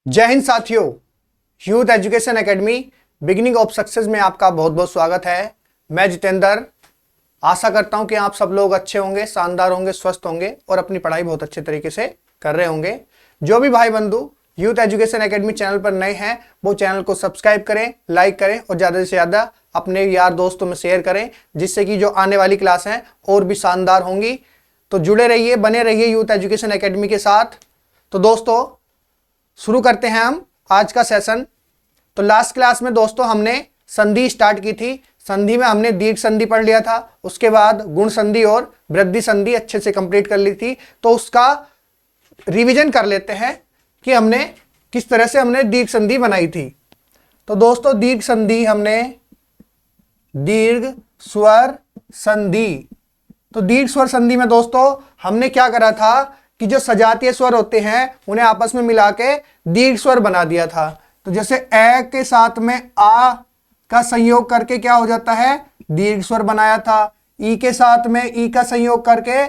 जय हिंद साथियों। Youth education academy beginning of success में आपका बहुत बहुत स्वागत है। मैं जितेंद्र आशा करता हूं कि आप सब लोग अच्छे होंगे, शानदार होंगे, स्वस्थ होंगे और अपनी पढ़ाई बहुत अच्छे तरीके से कर रहे होंगे। जो भी भाई बंधु यूथ एजुकेशन एकेडमी चैनल पर नए हैं वो चैनल को सब्सक्राइब करें, लाइक करें और ज़्यादा से ज़्यादा अपने यार दोस्तों में शेयर करें, जिससे कि जो आने वाली क्लास हैं और भी शानदार होंगी। तो जुड़े रहिए, बने रहिए यूथ एजुकेशन एकेडमी के साथ। तो दोस्तों शुरू करते हैं हम आज का सेशन। तो लास्ट क्लास में दोस्तों हमने संधि स्टार्ट की थी। संधि में हमने दीर्घ संधि पढ़ लिया था, उसके बाद गुण संधि और वृद्धि संधि अच्छे से कंप्लीट कर ली थी। तो उसका रिवीजन कर लेते हैं कि हमने किस तरह से हमने दीर्घ संधि बनाई थी। तो दोस्तों दीर्घ संधि हमने दीर्घ स्वर संधि, तो दीर्घ स्वर संधि में दोस्तों हमने क्या करा था कि जो सजातीय स्वर होते हैं उन्हें आपस में मिला के दीर्घ स्वर बना दिया था। तो जैसे ए के साथ में आ का संयोग करके क्या हो जाता है, दीर्घ स्वर बनाया था। ई के साथ में ई का संयोग करके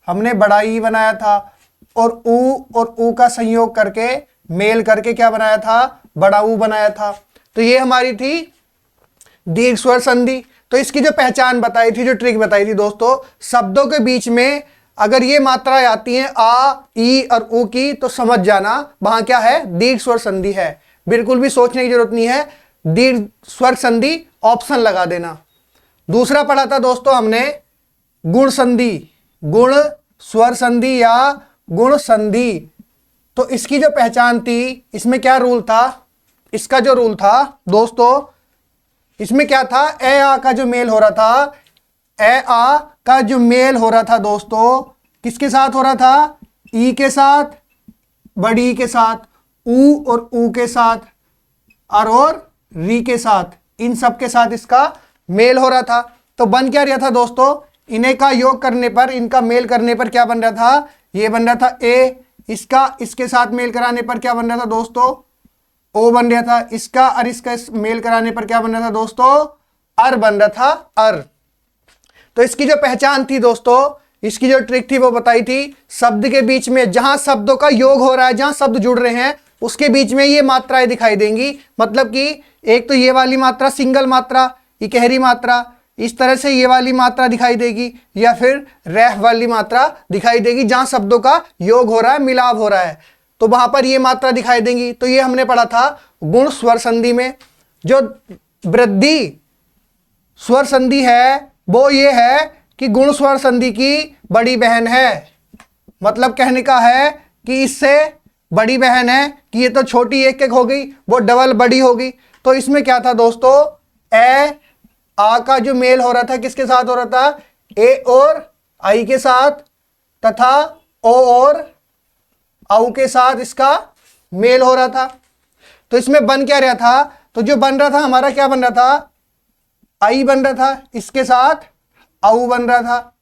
हमने बड़ा ई बनाया था, और ऊ का संयोग करके मेल करके क्या बनाया था, बड़ा ऊ बनाया था। तो ये हमारी थी दीर्घ स्वर संधि। तो इसकी जो पहचान बताई थी, जो ट्रिक बताई थी दोस्तों, शब्दों के बीच में अगर ये मात्राएं आती हैं आ, ई और ऊ की, तो समझ जाना वहां क्या है, दीर्घ स्वर संधि है। बिल्कुल भी सोचने की जरूरत नहीं है, दीर्घ स्वर संधि ऑप्शन लगा देना। दूसरा पढ़ा था दोस्तों हमने गुण संधि, गुण स्वर संधि या गुण संधि। तो इसकी जो पहचान थी, इसमें क्या रूल था, इसका जो रूल था दोस्तों, इसमें क्या था, ए आ का जो मेल हो रहा था, ए आ का जो मेल हो रहा था दोस्तों, किसके साथ हो रहा था, ई के साथ, बड़ी ई के साथ, ऊ और ऊ के साथ, और री के साथ, इन सब के साथ इसका मेल हो रहा था। तो बन क्या रहा था दोस्तों, इन्हें का योग करने पर, इनका मेल करने पर क्या बन रहा था, ये बन रहा था ए। इसका इसके साथ मेल कराने पर क्या बन रहा था दोस्तों, ओ बन रहा था। इसका और इसका मेल कराने पर क्या बन रहा था दोस्तों, अर बन रहा था, अर। तो इसकी जो पहचान थी दोस्तों, इसकी जो ट्रिक थी वो बताई थी, शब्द के बीच में जहां शब्दों का योग हो रहा है, जहां शब्द जुड़ रहे हैं उसके बीच में ये मात्राएं दिखाई देंगी। मतलब कि एक तो ये वाली मात्रा सिंगल मात्रा, इकहरी मात्रा, इस तरह से ये वाली मात्रा दिखाई देगी, या फिर रैफ वाली मात्रा दिखाई देगी जहां शब्दों का योग हो रहा है, मिलाप हो रहा है, तो वहां पर ये मात्रा दिखाई देंगी। तो ये हमने पढ़ा था गुण स्वर संधि में। जो वृद्धि स्वर संधि है वो ये है कि गुण स्वर संधि की बड़ी बहन है। मतलब कहने का है कि इससे बड़ी बहन है, कि ये तो छोटी एक एक हो गई, वो डबल बड़ी होगी। तो इसमें क्या था दोस्तों, ए आ का जो मेल हो रहा था किसके साथ हो रहा था, ए और आई के साथ, तथा ओ और आउ के साथ इसका मेल हो रहा था। तो इसमें बन क्या रहा था, तो जो बन रहा था हमारा क्या बन रहा था, आई बन रहा था, इसके साथ आउ बन रहा था।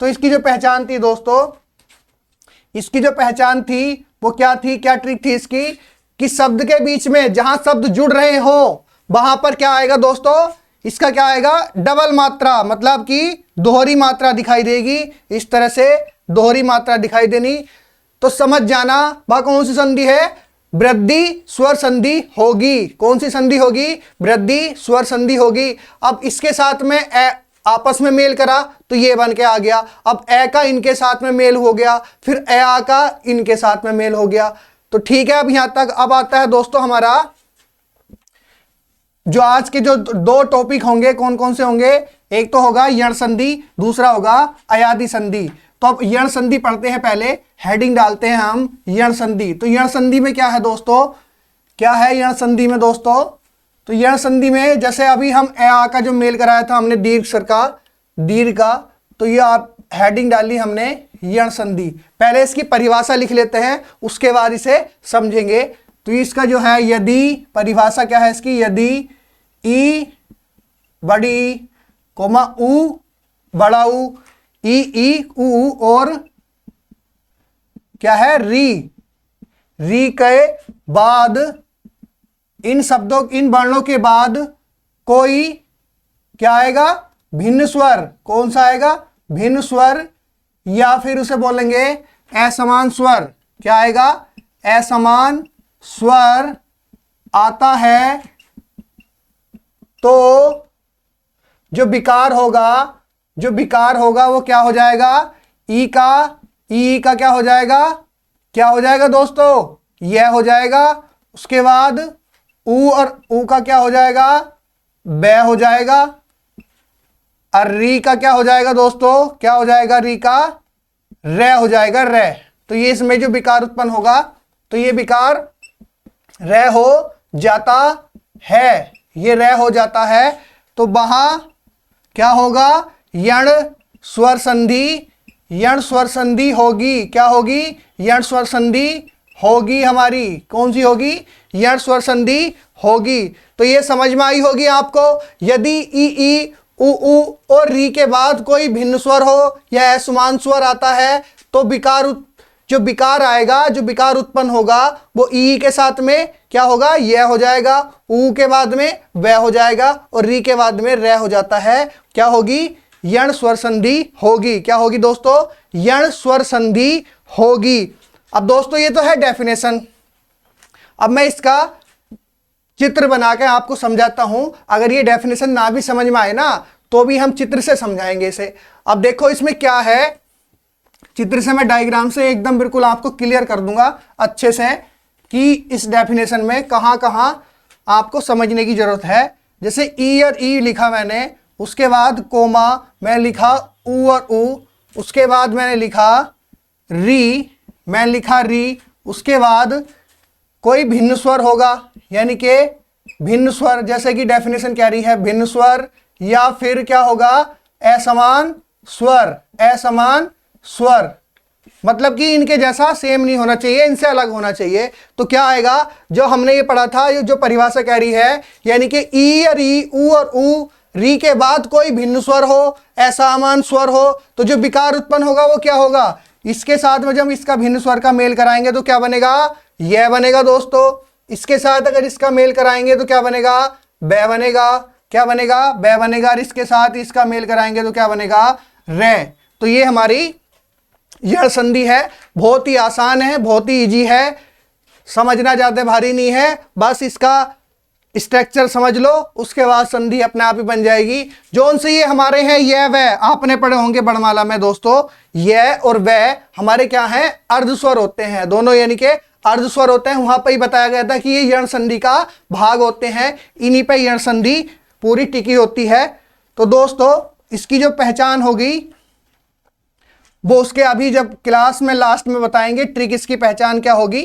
तो इसकी जो पहचान थी दोस्तों, इसकी जो पहचान थी वो क्या थी, क्या ट्रिक थी इसकी, कि शब्द के बीच में जहां शब्द जुड़ रहे हो वहां पर क्या आएगा दोस्तों, इसका क्या आएगा, डबल मात्रा, मतलब कि दोहरी मात्रा दिखाई देगी। इस तरह से दोहरी मात्रा दिखाई देनी, तो समझ जाना वह कौन सी संधि है, वृद्धि स्वर संधि होगी। कौन सी संधि होगी, वृद्धि स्वर संधि होगी। अब इसके साथ में ए आपस में मेल करा तो ये बन के आ गया। अब ए का इनके साथ में मेल हो गया, फिर ए आ का इनके साथ में मेल हो गया। तो ठीक है, अब यहां तक। अब आता है दोस्तों हमारा जो आज के जो दो टॉपिक होंगे, कौन कौन से होंगे, एक तो होगा यण संधि, दूसरा होगा अयादि संधि। तो अब यण संधि पढ़ते हैं, पहले हेडिंग डालते हैं हम यण संधि। तो यण संधि में क्या है दोस्तों, क्या है यण संधि में दोस्तों, तो यण संधि में जैसे अभी हम ए आ का जो मेल कराया था हमने दीर्घ स्वर का, दीर्घ का, तो ये आप हेडिंग डाली हमने यण संधि। पहले इसकी परिभाषा लिख लेते हैं, उसके बाद इसे समझेंगे। तो इसका जो है यदि, परिभाषा क्या है इसकी, यदि ई बड़ी कोमा ऊ बड़ा ऊ, ई ऊ और क्या है री के बाद, इन शब्दों, इन वर्णों के बाद कोई क्या आएगा, भिन्न स्वर। कौन सा आएगा, भिन्न स्वर, या फिर उसे बोलेंगे असमान स्वर। क्या आएगा, असमान स्वर आता है तो जो विकार होगा वो क्या हो जाएगा, ई का क्या हो जाएगा दोस्तों, यह हो जाएगा। उसके बाद ऊ और ऊ का क्या हो जाएगा, बै हो जाएगा। और री का क्या हो जाएगा दोस्तों, क्या हो जाएगा, री का रे हो जाएगा, रे। तो ये इसमें जो विकार उत्पन्न होगा तो ये विकार रे हो जाता है, ये रे हो जाता है। तो वहां क्या होगा, यण स्वर संधि होगी। क्या होगी, यण स्वर संधि होगी हमारी। कौन सी होगी, यण स्वर संधि होगी। तो ये समझ में आई होगी आपको। यदि ई उ और री के बाद कोई भिन्न स्वर हो या असमान स्वर आता है तो जो विकार उत्पन्न होगा वो ई के साथ में क्या होगा, यह हो जाएगा। ऊ के बाद में वह हो जाएगा और री के बाद में रे हो जाता है। क्या होगी, यण स्वर संधि होगी। क्या होगी दोस्तों, यण स्वर संधि होगी। अब दोस्तों ये तो है डेफिनेशन। अब मैं इसका चित्र बना के आपको समझाता हूं। अगर ये डेफिनेशन ना भी समझ में आए ना तो भी हम चित्र से समझाएंगे इसे। अब देखो इसमें क्या है, चित्र से मैं डायग्राम से एकदम बिल्कुल आपको क्लियर कर दूंगा अच्छे से कि इस डेफिनेशन में कहां कहां आपको समझने की जरूरत है। जैसे ई और ई लिखा मैंने, उसके बाद कोमा मैं लिखा ऊ और ऊ, उसके बाद मैंने लिखा री, उसके बाद कोई भिन्न स्वर होगा, यानी कि भिन्न स्वर, जैसे कि डेफिनेशन कह रही है भिन्न स्वर, या फिर क्या होगा, असमान स्वर, मतलब कि इनके जैसा सेम नहीं होना चाहिए, इनसे अलग होना चाहिए। तो क्या आएगा, जो हमने ये पढ़ा था, ये जो परिभाषा कह रही है, यानी कि ई और ई, ऊ और ऊ, री के बाद कोई भिन्न स्वर हो, असमान स्वर हो, तो जो विकार उत्पन्न होगा वो क्या होगा, इसके साथ में जब इसका भिन्न स्वर का मेल कराएंगे तो क्या बनेगा, यह बनेगा दोस्तों। इसके साथ अगर इसका मेल कराएंगे तो क्या बनेगा, बै बनेगा। क्या बनेगा, बै बनेगा। और इसके साथ इसका मेल कराएंगे तो क्या बनेगा, रे। तो ये हमारी यह संधि है। बहुत ही आसान है, बहुत ही इजी है, समझना ज्यादा भारी नहीं है। बस इसका स्ट्रक्चर समझ लो, उसके बाद संधि अपने आप ही बन जाएगी। जो से ये हमारे हैं यह वह, आपने पढ़े होंगे वर्णमाला में दोस्तों, यह और वह हमारे क्या हैं, अर्धस्वर होते हैं दोनों, यानी कि अर्धस्वर होते हैं। वहां पर ही बताया गया था कि ये यण संधि का भाग होते हैं, इन्हीं पे यण संधि पूरी टिकी होती है। तो दोस्तों इसकी जो पहचान होगी वो उसके अभी जब क्लास में लास्ट में बताएंगे, ट्रिक इसकी पहचान क्या होगी,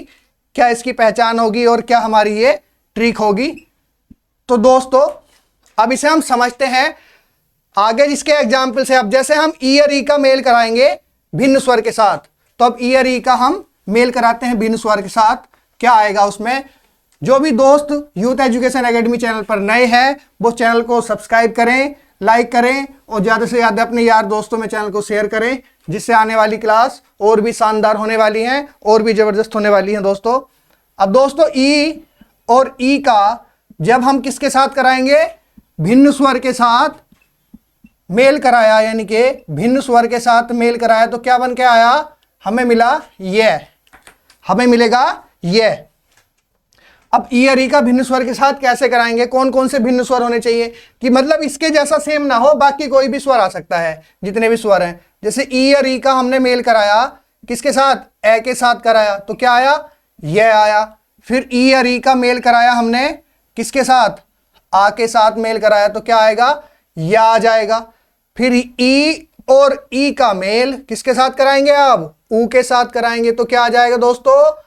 क्या इसकी पहचान होगी और क्या हमारी ये ट्रिक होगी। तो दोस्तों अब इसे हम समझते हैं आगे इसके एग्जाम्पल से। अब जैसे हम ई और ई का मेल कराएंगे भिन्न स्वर के साथ, तो अब ई और ई का हम मेल कराते हैं भिन्न स्वर के साथ, क्या आएगा उसमें। जो भी दोस्त यूथ एजुकेशन एकेडमी चैनल पर नए हैं वो चैनल को सब्सक्राइब करें, लाइक करें और ज़्यादा से ज़्यादा अपने यार दोस्तों में चैनल को शेयर करें, जिससे आने वाली क्लास और भी शानदार होने वाली हैं और भी ज़बरदस्त होने वाली हैं दोस्तों। अब दोस्तों ई और ई का जब हम किसके साथ कराएंगे, भिन्न स्वर के साथ मेल कराया, यानी कि भिन्न स्वर के साथ मेल कराया, तो क्या बन के आया, हमें मिला यह, हमें मिलेगा यह। अब ई और ई का भिन्न स्वर के साथ कैसे कराएंगे, कौन कौन से भिन्न स्वर होने चाहिए, कि मतलब इसके जैसा सेम ना हो, बाकी कोई भी स्वर आ सकता है, जितने भी स्वर हैं। जैसे ई और ई का हमने मेल कराया किसके साथ, ए के साथ कराया, तो क्या आया, यह आया। फिर ई और ई का मेल कराया हमने किसके साथ, आ के साथ मेल कराया, तो क्या आएगा, या आ जाएगा। फिर ई और ई का मेल किसके साथ कराएंगे, अब ऊ के साथ कराएंगे, तो क्या आ जाएगा दोस्तों,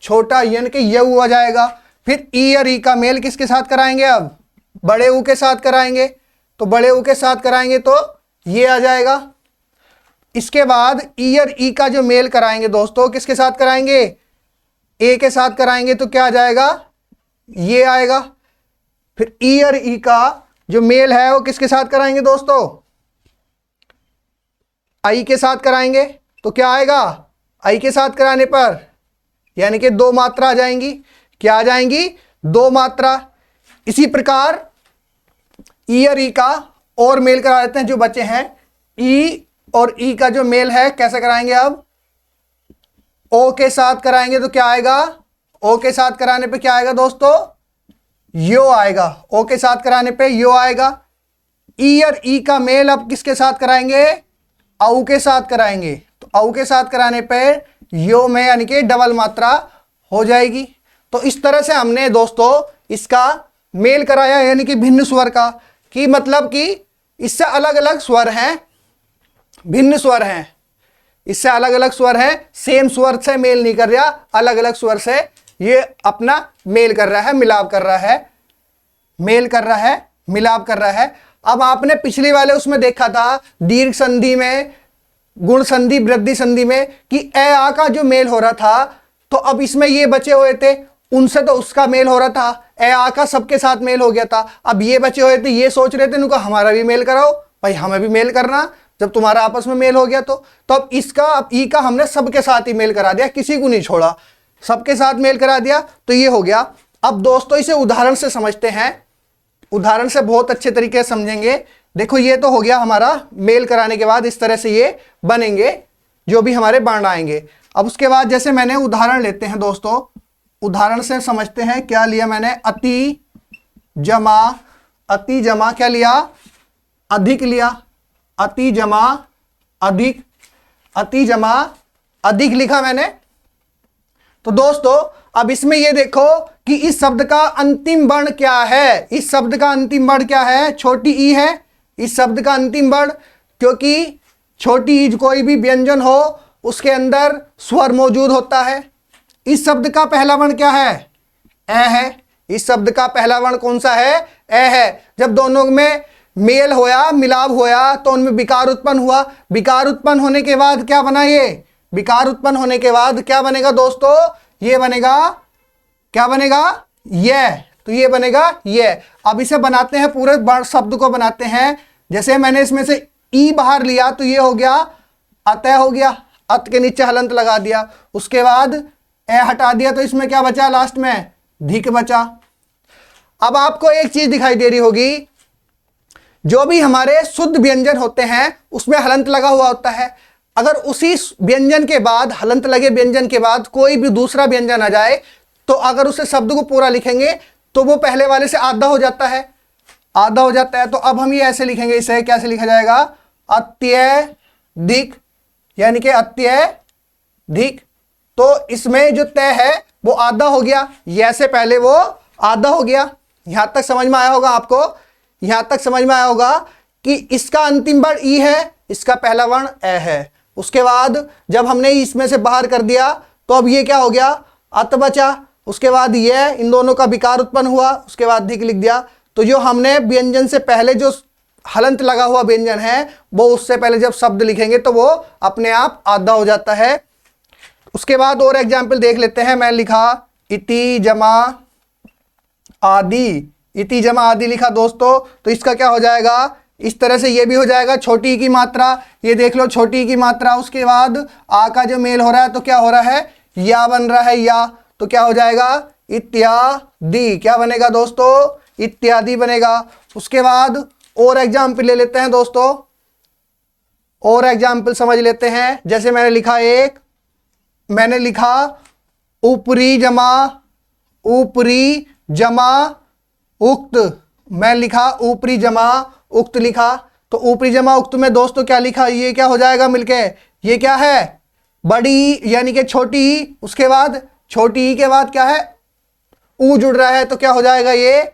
छोटा यानी कि यू आ जाएगा। फिर ई और ई का मेल किसके साथ कराएंगे, अब बड़े ऊ के साथ कराएंगे, तो बड़े ऊ के साथ कराएंगे तो ये आ जाएगा। इसके बाद ई और ई का जो मेल कराएंगे दोस्तों किसके साथ कराएंगे, ए के साथ कराएंगे, तो क्या आ जाएगा, ये आएगा। फिर ई और ई का जो मेल है वो किसके साथ कराएंगे दोस्तों, आई के साथ कराएंगे, तो क्या आएगा, आई के साथ कराने पर यानी कि दो मात्रा आ जाएंगी, क्या आ जाएंगी, दो मात्रा। इसी प्रकार ई और ई का और मेल करा लेते हैं जो बचे हैं। ई और ई का जो मेल है कैसे कराएंगे, अब ओ के साथ कराएंगे, तो क्या आएगा, ओ के साथ कराने पे क्या आएगा दोस्तों, यो आएगा। ओ के साथ कराने पे यो आएगा। ई और ई का मेल अब किसके साथ कराएंगे, औ के साथ कराएंगे। तो औ के साथ कराने पे यो में यानी कि डबल मात्रा हो जाएगी। तो इस तरह से हमने दोस्तों इसका मेल कराया, यानी कि भिन्न स्वर का, कि मतलब कि इससे अलग अलग स्वर हैं, भिन्न स्वर हैं, इससे अलग अलग स्वर हैं, सेम स्वर से मेल नहीं कर रहा, अलग अलग स्वर से ये अपना मेल कर रहा है, मिलाप कर रहा है, मेल कर रहा है, मिलाप कर रहा है। अब आपने पिछली वाले उसमें देखा था दीर्घ संधि में, गुण संधि, वृद्धि संधि में, कि ए आ का जो मेल हो रहा था, तो अब इसमें ये बचे हुए थे, उनसे तो उसका मेल हो रहा था, ए आ का सबके साथ मेल हो गया था। अब ये बचे हुए थे, ये सोच रहे थे उनका हमारा भी मेल कराओ, भाई हमें भी मेल करना, जब तुम्हारा आपस में मेल हो गया तो अब इसका, अब ई का हमने सबके साथ ही मेल करा दिया, किसी को नहीं छोड़ा, सबके साथ मेल करा दिया, तो ये हो गया। अब दोस्तों इसे उदाहरण से समझते हैं, उदाहरण से बहुत अच्छे तरीके से समझेंगे। देखो ये तो हो गया हमारा मेल कराने के बाद इस तरह से ये बनेंगे जो भी हमारे वर्ण आएंगे। अब उसके बाद जैसे मैंने उदाहरण लेते हैं दोस्तों, उदाहरण से समझते हैं। क्या लिया मैंने, अति जमा, अति जमा क्या लिया, अधिक लिया, अति जमा अधिक, अति जमा अधिक लिखा मैंने। तो दोस्तों अब इसमें ये देखो कि इस शब्द का अंतिम वर्ण क्या है, इस शब्द का अंतिम वर्ण क्या है, छोटी ई है इस शब्द का अंतिम वर्ण, क्योंकि छोटी ई कोई भी व्यंजन हो उसके अंदर स्वर मौजूद होता है। इस शब्द का पहला वर्ण क्या है, ए है। इस शब्द का पहला वर्ण कौन सा है, ए है। जब दोनों में मेल होया, मिलाप होया, तो उनमें विकार उत्पन्न हुआ। विकार उत्पन्न होने के बाद क्या बना, ये विकार उत्पन्न होने के बाद क्या बनेगा दोस्तों, ये बनेगा, क्या बनेगा, ये, तो ये बनेगा ये। अब इसे बनाते हैं, पूरे वर्ण शब्द को बनाते हैं। जैसे मैंने इसमें से ई बाहर लिया तो ये हो गया अतः हो गया, अत के नीचे हलंत लगा दिया, उसके बाद ए हटा दिया, तो इसमें क्या बचा लास्ट में, धिक बचा। अब आपको एक चीज दिखाई दे रही होगी, जो भी हमारे शुद्ध व्यंजन होते हैं उसमें हलंत लगा हुआ होता है। अगर उसी व्यंजन के बाद, हलंत लगे व्यंजन के बाद कोई भी दूसरा व्यंजन आ जाए, तो अगर उसे शब्द को पूरा लिखेंगे तो वो पहले वाले से आधा हो जाता है, आधा हो जाता है। तो अब हम ये ऐसे लिखेंगे, इसे कैसे लिखा जाएगा, अत्यधिक, यानी कि अत्यधिक। तो इसमें जो तय है वो आधा हो गया, ये से पहले वो आधा हो गया। यहां तक समझ में आया होगा आपको, यहां तक समझ में आया होगा कि इसका अंतिम वर्ण ई है, इसका पहला वर्ण ए है। उसके बाद जब हमने इसमें से बाहर कर दिया तो अब ये क्या हो गया, अत बचा। उसके बाद ये, इन दोनों का विकार उत्पन्न हुआ, उसके बाद धिक लिख दिया। तो जो हमने व्यंजन से पहले जो हलंत लगा हुआ व्यंजन है, वो उससे पहले जब शब्द लिखेंगे तो वो अपने आप आधा हो जाता है। उसके बाद और एग्जाम्पल देख लेते हैं। मैं लिखा इति जमा आदि, इति जमा आदि लिखा दोस्तों, तो इसका क्या हो जाएगा, इस तरह से ये भी हो जाएगा। छोटी ई की मात्रा, ये देख लो छोटी ई की मात्रा, उसके बाद आ का जो मेल हो रहा है तो क्या हो रहा है, या बन रहा है, या, तो क्या हो जाएगा, इत्यादि। क्या बनेगा दोस्तों, इत्यादि बनेगा। उसके बाद और एग्जाम्पल ले लेते हैं दोस्तों, और एग्जाम्पल समझ लेते हैं। जैसे मैंने लिखा एक, मैंने लिखा ऊपरी जमा, ऊपरी जमा उक्त, मैं लिखा ऊपरी जमा उक्त लिखा। तो ऊपरी जमा उक्त में दोस्तों क्या लिखा, ये क्या हो जाएगा मिलके, ये क्या है, बड़ी यानी कि छोटी ई, उसके बाद छोटी ई के बाद क्या है, ऊ जुड़ रहा है, तो क्या हो जाएगा, ये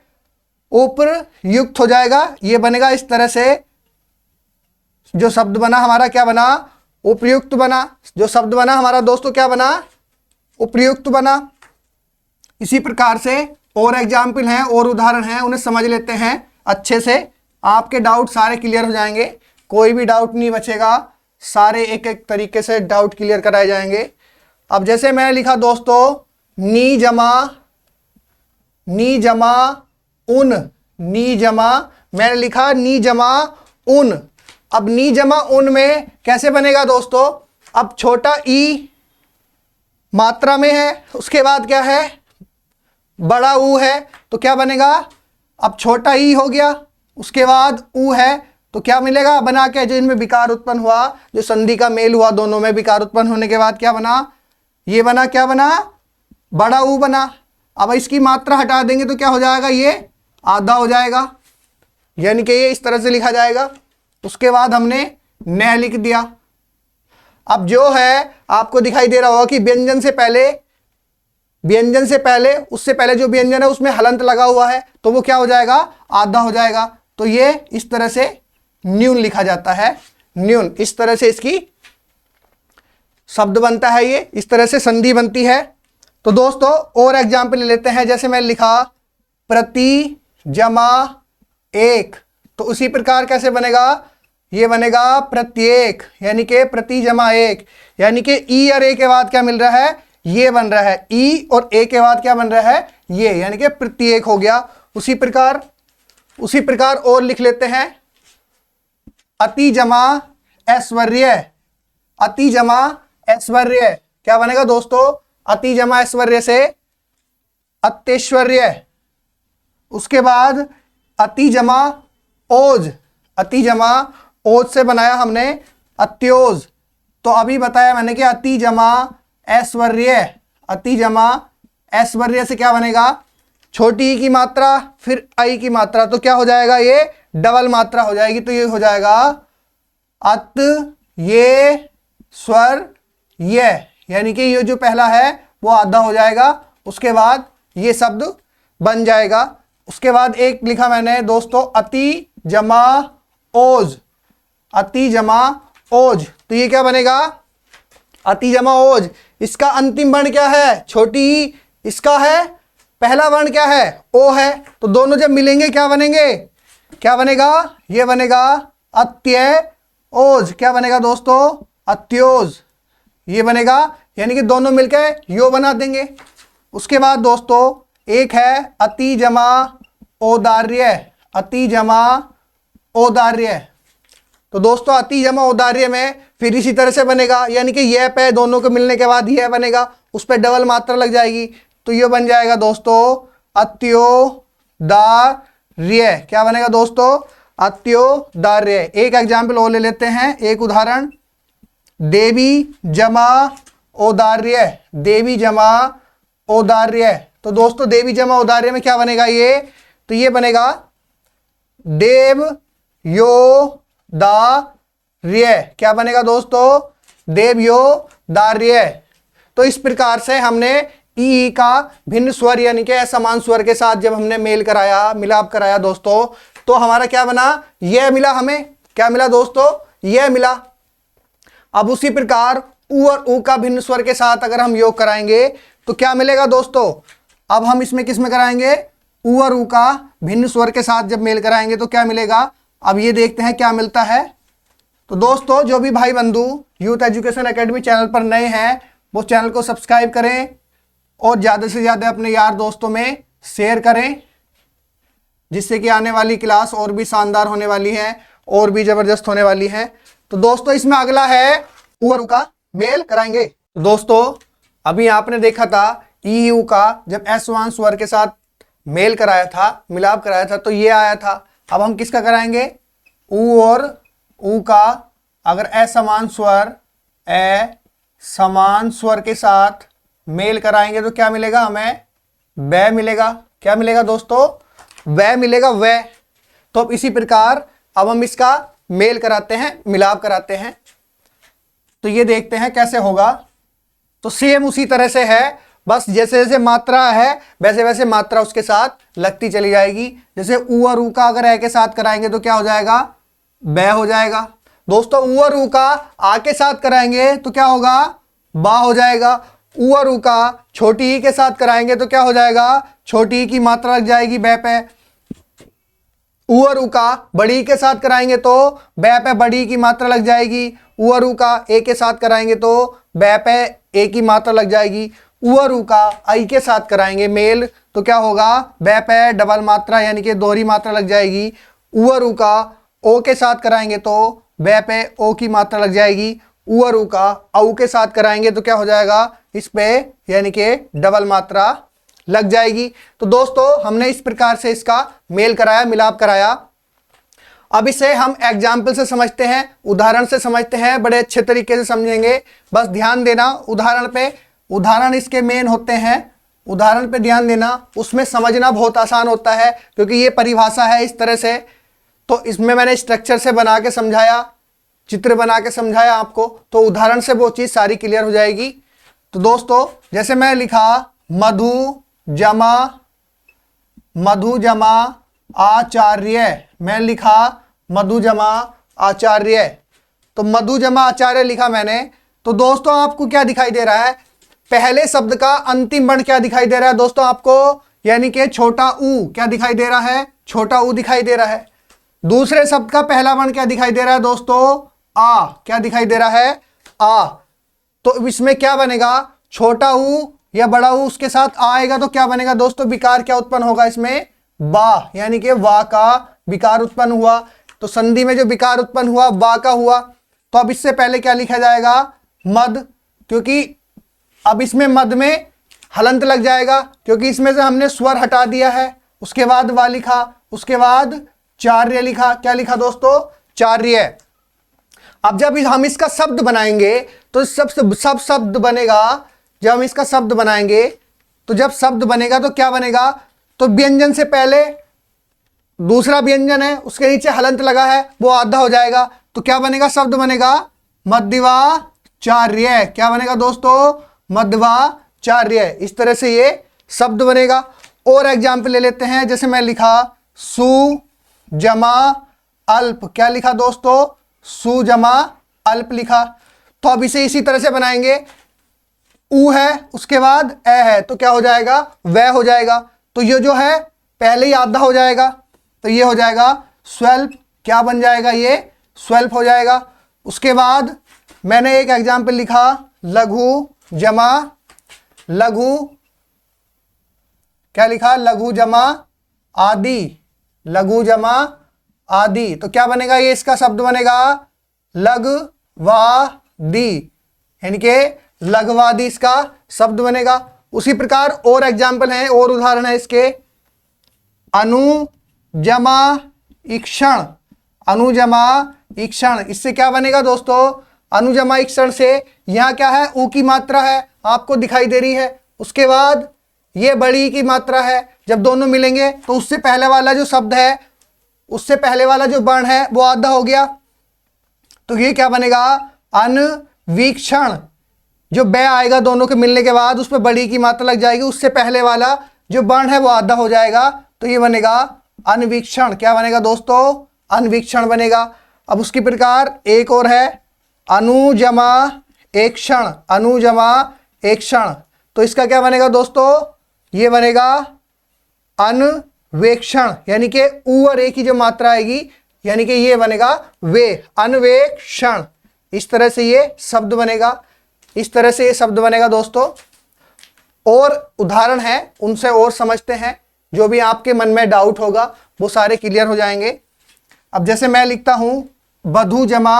उपयुक्त हो जाएगा। ये बनेगा इस तरह से, जो शब्द बना हमारा क्या बना, उपयुक्त बना। जो शब्द बना हमारा दोस्तों क्या बना, उपयुक्त बना। इसी प्रकार से और एग्जाम्पल हैं और उदाहरण हैं, उन्हें समझ लेते हैं अच्छे से। आपके डाउट सारे क्लियर हो जाएंगे, कोई भी डाउट नहीं बचेगा, सारे एक एक तरीके से डाउट क्लियर कराए जाएंगे। अब जैसे मैंने लिखा दोस्तों नी जमा उन, नी जमा, मैंने लिखा नी जमा उन। अब नी जमा उन में कैसे बनेगा दोस्तों, अब छोटा ई मात्रा में है, उसके बाद क्या है, बड़ा ऊ है, तो क्या बनेगा, अब छोटा ई हो गया, उसके बाद ऊ है, तो क्या मिलेगा बना के, जो इनमें विकार उत्पन्न हुआ, जो संधि का मेल हुआ दोनों में, विकार उत्पन्न होने के बाद क्या बना, ये बना, क्या बना, बड़ा ऊ बना। अब इसकी मात्रा हटा देंगे तो क्या हो जाएगा, ये आधा हो जाएगा, यानी कि ये इस तरह से लिखा जाएगा। उसके बाद हमने न लिख दिया। अब जो है आपको दिखाई दे रहा होगा कि व्यंजन से पहले उससे पहले जो व्यंजन है उसमें हलंत लगा हुआ है, तो वो क्या हो जाएगा, आधा हो जाएगा। तो ये इस तरह से न्यून लिखा जाता है, न्यून। इस तरह से इसकी शब्द बनता है, ये इस तरह से संधि बनती है। तो दोस्तों और एग्जाम्पल ले लेते हैं। जैसे मैं लिखा प्रति जमा एक, तो उसी प्रकार कैसे बनेगा, ये बनेगा प्रत्येक, यानी कि प्रति जमा एक, यानी कि ई और ए के बाद क्या मिल रहा है, ये बन रहा है। ई और ए के बाद क्या बन रहा है, ये, यानी कि प्रत्येक हो गया। उसी प्रकार और लिख लेते हैं अति जमा ऐश्वर्य। अति जमा ऐश्वर्य क्या बनेगा दोस्तों, अति जमा ऐश्वर्य से अत्यैश्वर्य। उसके बाद अति जमा ओज, अति जमा ओज से बनाया हमने अत्योज। तो अभी बताया मैंने कि अति जमा ऐश्वर्य, अति जमा ऐश्वर्य से क्या बनेगा, छोटी ई की मात्रा फिर आई की मात्रा, तो क्या हो जाएगा, ये डबल मात्रा हो जाएगी। तो ये हो जाएगा अत ये स्वर ये, यानी कि ये जो पहला है वो आधा हो जाएगा। उसके बाद ये शब्द बन जाएगा। उसके बाद एक लिखा मैंने दोस्तों अति जमा ओज, अति जमा ओज, तो ये क्या बनेगा, अति जमा ओज। इसका अंतिम वर्ण क्या है, छोटी ई, इसका है पहला वर्ण क्या है, ओ है। तो दोनों जब मिलेंगे क्या बनेंगे, क्या बनेगा, ये बनेगा अत्यय ओज। क्या बनेगा दोस्तों, अत्योज, ये बनेगा, यानी कि दोनों मिलकर यो बना देंगे। उसके बाद दोस्तों एक है अति जमा औदार्य, अति जमा औदार्य। तो दोस्तों अति जमा औदार्य में फिर इसी तरह से बनेगा, यानी कि यह पे दोनों को मिलने के बाद यह बनेगा, उस पर डबल मात्रा लग जाएगी। तो ये बन जाएगा दोस्तों अत्योदार्य। क्या बनेगा दोस्तों, अत्योदार्य। एक एग्जाम्पल और ले लेते हैं, एक उदाहरण, देवी जमा औदार्य, देवी जमा औदार्य। तो दोस्तों देवी जमा औदार्य में क्या बनेगा, ये तो ये बनेगा देव यो दार्य। क्या बनेगा दोस्तों, देव यो दार्य। तो इस प्रकार से हमने ई का भिन्न स्वर यानी कि असमान स्वर के साथ जब हमने मेल कराया, मिलाप कराया दोस्तों, तो हमारा क्या बना, यह मिला। हमें क्या मिला दोस्तों, यह मिला। अब उसी प्रकार उ और ऊ का भिन्न स्वर के साथ अगर हम योग कराएंगे तो क्या मिलेगा दोस्तों। अब हम इसमें किस में कराएंगे, उ और ऊ का भिन्न स्वर के साथ जब मेल कराएंगे तो क्या मिलेगा। अब ये देखते हैं क्या मिलता है। तो दोस्तों जो भी भाई बंधु यूथ एजुकेशन एकेडमी चैनल पर नए हैं वो चैनल को सब्सक्राइब करें और ज़्यादा से ज़्यादा अपने यार दोस्तों में शेयर करें, जिससे कि आने वाली क्लास और भी शानदार होने वाली है और भी ज़बरदस्त होने वाली है। तो दोस्तों इसमें अगला है उ और ऊ का मेल कराएंगे। तो दोस्तों अभी आपने देखा था ई यू का जब असमान स्वर के साथ मेल कराया था, मिलाप कराया था, तो ये आया था। अब हम किसका कराएंगे, उ और ऊ का अगर असमान स्वर के साथ मेल कराएंगे तो क्या मिलेगा, हमें वह मिलेगा। क्या मिलेगा दोस्तों, वह मिलेगा, वह। तो अब इसी प्रकार अब हम इसका मेल कराते हैं, मिलाप कराते हैं। तो ये देखते हैं कैसे होगा। तो सेम उसी तरह से है, बस जैसे जैसे मात्रा है वैसे वैसे मात्रा उसके साथ लगती चली जाएगी। जैसे उ और ऊ का अगर ए के साथ कराएंगे तो क्या हो जाएगा, बै हो जाएगा। दोस्तों उ और ऊ का आ के साथ कराएंगे तो क्या होगा, बा हो जाएगा। उ और ऊ का छोटी ई के साथ कराएंगे तो क्या हो जाएगा, छोटी ई की मात्रा लग जाएगी बै पे। उ और ऊ का बड़ी ई के साथ कराएंगे तो बै पे बड़ी ई की मात्रा लग जाएगी। उ और ऊ का ए के साथ कराएंगे तो बै पे ए की मात्रा लग जाएगी। उ और ऊ का आई के साथ कराएंगे मेल तो क्या होगा, बै पे डबल मात्रा यानी कि दोहरी मात्रा लग जाएगी। उ और ऊ का ओ के साथ कराएंगे तो बै पे ओ की मात्रा लग जाएगी। उ और ऊ का औ के साथ कराएंगे तो क्या हो जाएगा, इस पे यानी कि डबल मात्रा लग जाएगी। तो दोस्तों हमने इस प्रकार से इसका मेल कराया, मिलाप कराया। अब इसे हम एग्जाम्पल से समझते हैं, उदाहरण से समझते हैं, बड़े अच्छे तरीके से समझेंगे। बस ध्यान देना उदाहरण पे। उदाहरण इसके मेन होते हैं उदाहरण पे ध्यान देना, उसमें समझना बहुत आसान होता है क्योंकि ये परिभाषा है इस तरह से। तो इसमें मैंने स्ट्रक्चर से बना के समझाया, चित्र बना के समझाया आपको, तो उदाहरण से वो चीज़ सारी क्लियर हो जाएगी। तो दोस्तों जैसे मैं लिखा मधु जमा आचार्य, मैं लिखा मधु जमा आचार्य, तो मधु जमा आचार्य लिखा मैंने। तो दोस्तों आपको क्या दिखाई दे रहा है, पहले शब्द का अंतिम वर्ण क्या दिखाई दे रहा है दोस्तों आपको, यानी कि छोटा ऊ क्या दिखाई दे रहा है, छोटा ऊ दिखाई दे रहा है। दूसरे शब्द का पहला वर्ण क्या दिखाई दे रहा है दोस्तों, आ, क्या दिखाई दे रहा है, आ। तो इसमें क्या बनेगा, छोटा ऊ या बड़ा ऊ उसके साथ आएगा तो क्या बनेगा दोस्तों, विकार क्या उत्पन्न होगा इसमें, बा, यानी कि वा का विकार उत्पन्न हुआ। तो संधि में जो विकार उत्पन्न हुआ वा का हुआ। तो अब इससे पहले क्या लिखा जाएगा, मद, क्योंकि अब इसमें मद में हलंत लग जाएगा क्योंकि इसमें से हमने स्वर हटा दिया है। उसके बाद वा लिखा, उसके बाद चार्य लिखा, क्या लिखा दोस्तों, चार्य। अब जब हम इसका शब्द बनाएंगे तो सब शब्द बनेगा, जब हम इसका शब्द बनाएंगे तो जब शब्द बनेगा तो क्या बनेगा, तो व्यंजन से पहले दूसरा व्यंजन है उसके नीचे हलंत लगा है वो आधा हो जाएगा। तो क्या बनेगा, शब्द बनेगा मध्यवाचार्य, क्या बनेगा दोस्तों, मध्यवाचार्य। इस तरह से ये शब्द बनेगा। और एग्जाम्पल ले लेते हैं, जैसे मैं लिखा सु जमा अल्प, क्या लिखा दोस्तों, सु जमा अल्प लिखा। तो अब इसे इसी तरह से बनाएंगे, ऊ है उसके बाद ए है तो क्या हो जाएगा, वह हो जाएगा। तो ये जो है पहले ही आधा हो जाएगा तो ये हो जाएगा स्वल्प, क्या बन जाएगा, ये स्वल्प हो जाएगा। उसके बाद मैंने एक एग्जाम्पल लिखा लघु जमा लघु, क्या लिखा, लघु जमा आदि, लघु जमा आदि। तो क्या बनेगा, ये इसका शब्द बनेगा लघवादी, यानी कि लघवादी इसका शब्द बनेगा। उसी प्रकार और एग्जाम्पल हैं और उदाहरण है इसके, अनुजमा ईक्षण, अनुजमा ईक्षण, इससे क्या बनेगा दोस्तों, अनुजमा ईक्षण से यहाँ क्या है, ऊ की मात्रा है आपको दिखाई दे रही है। उसके बाद ये बड़ी की मात्रा है, जब दोनों मिलेंगे तो उससे पहले वाला जो शब्द है, उससे पहले वाला जो वर्ण है वो आधा हो गया। तो ये क्या बनेगा, अनवीक्षण, जो बै आएगा दोनों के मिलने के बाद उस पर बड़ी की मात्रा लग जाएगी, उससे पहले वाला जो वर्ण है वो आधा हो जाएगा। तो ये बनेगा अनवीक्षण, क्या बनेगा दोस्तों, अनवीक्षण बनेगा। अब उसकी प्रकार एक और है अनुजमा एकक्षण, अनुजमा एकक्षण। तो इसका क्या बनेगा दोस्तों, ये बनेगा अनवेक्षण, यानी कि ऊ और ए की जो मात्रा आएगी, यानी कि ये बनेगा वे, अनवेक्षण। इस तरह से ये शब्द बनेगा, इस तरह से ये शब्द बनेगा दोस्तों। और उदाहरण है उनसे और समझते हैं, जो भी आपके मन में डाउट होगा वो सारे क्लियर हो जाएंगे। अब जैसे मैं लिखता हूं बधु जमा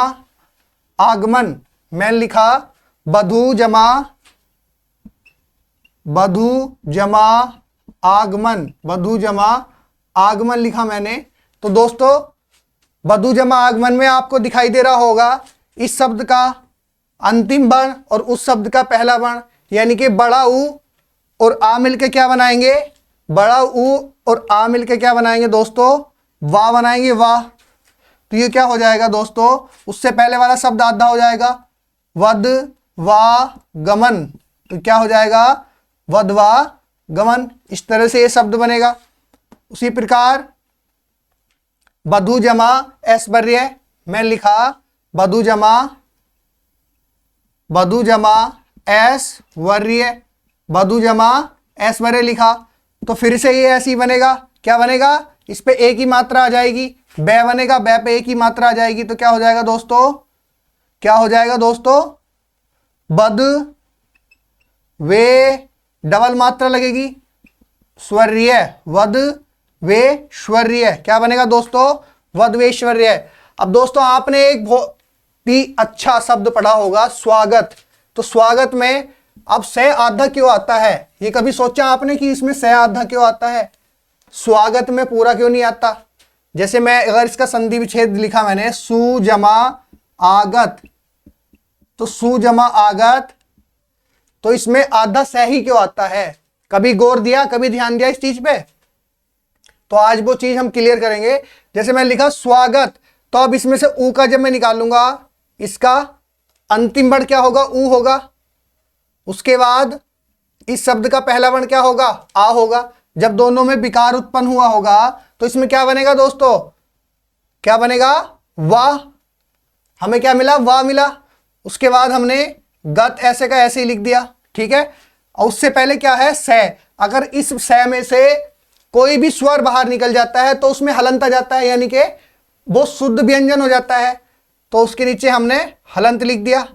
आगमन, मैं लिखा बधु जमा आगमन, बधु जमा आगमन लिखा मैंने। तो दोस्तों बधु जमा आगमन में आपको दिखाई दे रहा होगा इस शब्द का अंतिम वर्ण और उस शब्द का पहला वर्ण, यानी कि बड़ा ऊ और आ मिलके क्या बनाएंगे, बड़ा ऊ और आ मिलके क्या बनाएंगे दोस्तों, वाह बनाएंगे, वाह। तो ये क्या हो जाएगा दोस्तों, उससे पहले वाला शब्द आधा हो जाएगा, वध वा गमन। तो क्या हो जाएगा, वध वा गमन। इस तरह से ये शब्द बनेगा। उसी प्रकार बधु जमा ऐश्वर्य, मैं लिखा बधु जमा ऐश्वर्य, बधु जमा ऐश्वर्य लिखा। तो फिर से ये ऐसी बनेगा, क्या बनेगा, इस पे एक ही मात्रा आ जाएगी, बै बनेगा, बै पे एक ही मात्रा आ जाएगी। तो क्या हो जाएगा दोस्तों, क्या हो जाएगा दोस्तों, बद वे डबल मात्रा लगेगी, स्वर्य, वद वे श्वर्य, क्या बनेगा दोस्तों, वद वे श्वर्य। अब दोस्तों आपने एक बहुत ही अच्छा शब्द पढ़ा होगा स्वागत। तो स्वागत में अब स आधा क्यों आता है, ये कभी सोचा आपने कि इसमें स आधा क्यों आता है, स्वागत में पूरा क्यों नहीं आता। जैसे मैं अगर इसका संधि विच्छेद लिखा मैंने सु जमा आगत, तो सु जमा आगत, तो इसमें आधा स ही क्यों आता है, कभी गौर दिया, कभी ध्यान दिया इस चीज पे? तो आज वो चीज हम क्लियर करेंगे। जैसे मैं लिखा स्वागत, तो अब इसमें से ऊ का जब मैं निकालूंगा, इसका अंतिम वर्ण क्या होगा? ऊ होगा। उसके बाद इस शब्द का पहला वर्ण क्या होगा? आ होगा। जब दोनों में विकार उत्पन्न हुआ होगा तो इसमें क्या बनेगा दोस्तों? क्या बनेगा? वाह। हमें क्या मिला? वाह मिला। उसके बाद हमने गत ऐसे का ऐसे ही लिख दिया, ठीक है। और उससे पहले क्या है? से। अगर इस से में से कोई भी स्वर बाहर निकल जाता है तो उसमें हलंत आ जाता है, यानी कि वो शुद्ध व्यंजन हो जाता है। तो उसके नीचे हमने हलंत लिख दिया।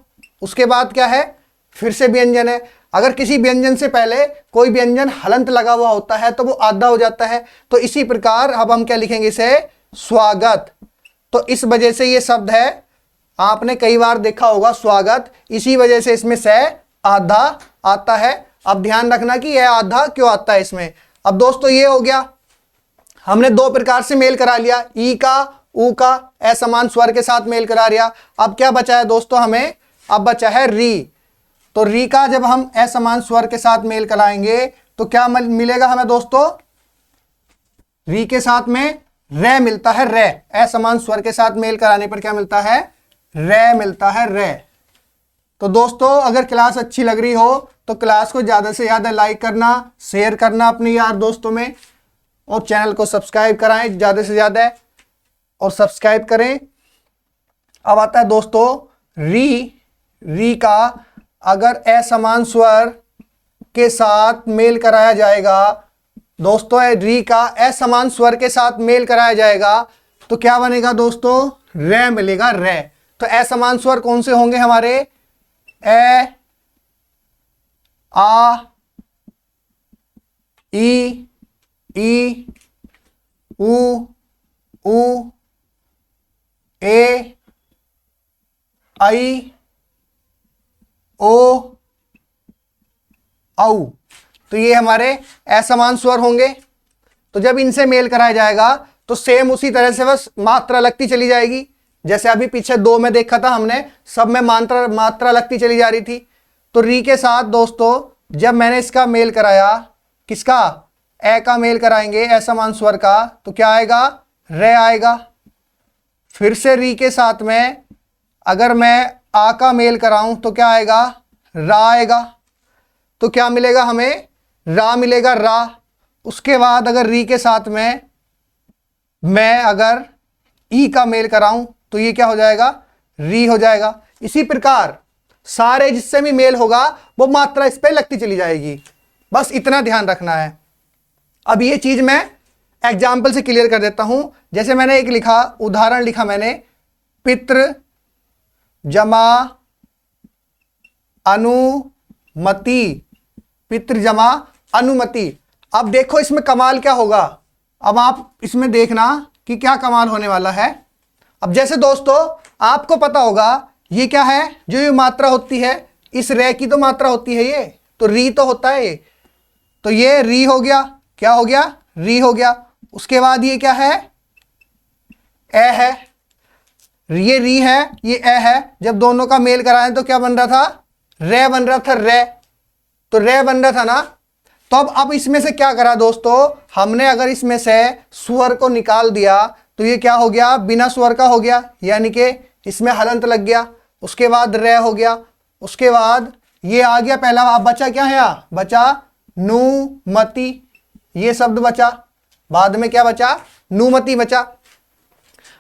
उसके बाद क्या है? फिर से व्यंजन है। अगर किसी व्यंजन से पहले कोई व्यंजन हलंत लगा हुआ होता है तो वो आधा हो जाता है। तो इसी प्रकार अब हम क्या लिखेंगे? इसे स्वागत। तो इस वजह से ये शब्द है, आपने कई बार देखा होगा स्वागत, इसी वजह से इसमें से आधा आता है। अब ध्यान रखना कि यह आधा क्यों आता है इसमें। अब दोस्तों ये हो गया, हमने दो प्रकार से मेल करा लिया, ई का ऊ का असमान स्वर के साथ मेल करा लिया। अब क्या बचा है दोस्तों? हमें अब बचा है री। तो री का जब हम असमान स्वर के साथ मेल कराएंगे तो क्या मिलेगा हमें दोस्तों? री के साथ में रे मिलता है, रे। असमान स्वर के साथ मेल कराने पर क्या मिलता है? रे मिलता है, रे। तो दोस्तों अगर क्लास अच्छी लग रही हो तो क्लास को ज़्यादा से ज़्यादा लाइक करना, शेयर करना अपने यार दोस्तों में, और चैनल को सब्सक्राइब कराएं ज़्यादा से ज़्यादा, और सब्सक्राइब करें। अब आता है दोस्तों री। री का अगर असमान स्वर के साथ मेल कराया जाएगा दोस्तों, री का असमान स्वर के साथ मेल कराया जाएगा तो क्या बनेगा दोस्तों? रे मिलेगा, रे। तो असमान स्वर कौन से होंगे हमारे? ए, आ, ई, ऊ, ए, आई, ओ, औ। तो ये हमारे असमान स्वर होंगे। तो जब इनसे मेल कराया जाएगा तो सेम उसी तरह से बस मात्रा लगती चली जाएगी। जैसे अभी पीछे दो में देखा था हमने, सब में मात्रा लगती चली जा रही थी। तो री के साथ दोस्तों जब मैंने इसका मेल कराया, किसका? ए का मेल कराएंगे असमान स्वर का, तो क्या आएगा? रे आएगा। फिर से री के साथ में अगर मैं आ का मेल कराऊं तो क्या आएगा? रा आएगा। तो क्या मिलेगा हमें? रा मिलेगा, रा। उसके बाद अगर री के साथ में मैं अगर ई का मेल कराऊं तो ये क्या हो जाएगा? री हो जाएगा। इसी प्रकार सारे जिससे भी मेल होगा वो मात्रा इस पे लगती चली जाएगी। बस इतना ध्यान रखना है। अब ये चीज मैं एग्जाम्पल से क्लियर कर देता हूं। जैसे मैंने एक लिखा, उदाहरण लिखा मैंने, पितृ जमा अनुमति, पितृ जमा अनुमति। अब देखो इसमें कमाल क्या होगा। अब आप इसमें देखना कि क्या कमाल होने वाला है। अब जैसे दोस्तों आपको पता होगा ये क्या है, जो ये मात्रा होती है, इस रे की तो मात्रा होती है ये, तो री तो होता है ये। तो ये री हो गया, क्या हो गया? री हो गया। उसके बाद ये क्या है? ए है। ये री है, ये ए है। जब दोनों का मेल कराएं तो क्या बन रहा था? रे बन रहा था, रे। तो रे बन रहा था ना। तो अब इसमें से क्या करा दोस्तों? हमने अगर इसमें से स्वर को निकाल दिया तो ये क्या हो गया? बिना स्वर का हो गया, यानी कि इसमें हलंत लग गया। उसके बाद रे हो गया। उसके बाद ये आ गया पहला। अब बचा क्या है? बचा नुमति, ये शब्द बचा। बाद में क्या बचा? नुमति बचा।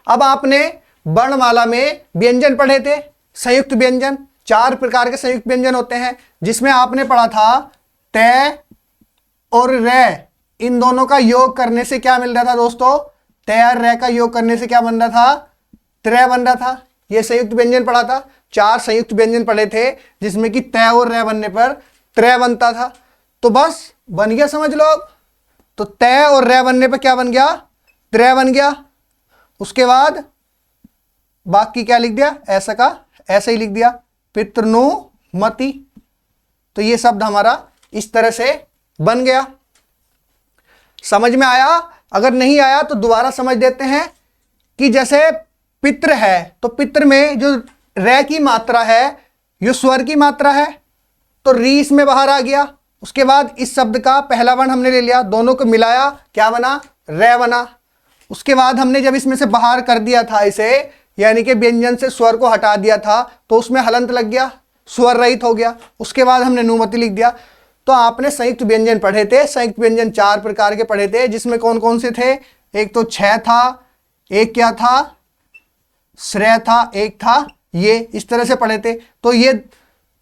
अब आपने वर्णमाला में व्यंजन पढ़े थे, संयुक्त व्यंजन। 4 प्रकार के संयुक्त व्यंजन होते हैं, जिसमें आपने पढ़ा था तय और रे, इन दोनों का योग करने से क्या मिल रहा था दोस्तों? तय और रे का योग करने से क्या बन रहा था? त्रय बन रहा था। ये संयुक्त व्यंजन पढ़ा था। 4 संयुक्त व्यंजन पढ़े थे, जिसमें कि तय और रे बनने पर त्रय बनता था। तो बस बन गया, समझ लो। तो तय और रे बनने पर क्या बन गया? त्रय बन गया। उसके बाद बाकी क्या लिख दिया? ऐसा का ऐसा ही लिख दिया, पितृनुमति। तो ये शब्द हमारा इस तरह से बन गया। समझ में आया? अगर नहीं आया तो दोबारा समझ देते हैं कि जैसे पितृ है तो पितृ में जो रे की मात्रा है, ये स्वर की मात्रा है, तो री इसमें बाहर आ गया। उसके बाद इस शब्द का पहला वर्ण हमने ले लिया, दोनों को मिलाया, क्या बना, रे बना। उसके बाद हमने जब इसमें से बाहर कर दिया था इसे, यानी कि व्यंजन से स्वर को हटा दिया था, तो उसमें हलंत लग गया, स्वर रहित हो गया। उसके बाद हमने नुमति लिख दिया। तो आपने संयुक्त व्यंजन पढ़े थे, संयुक्त व्यंजन 4 प्रकार के पढ़े थे, जिसमें कौन कौन से थे, एक तो छ था, एक क्या था, श्रेय था, एक था ये, इस तरह से पढ़े थे। तो ये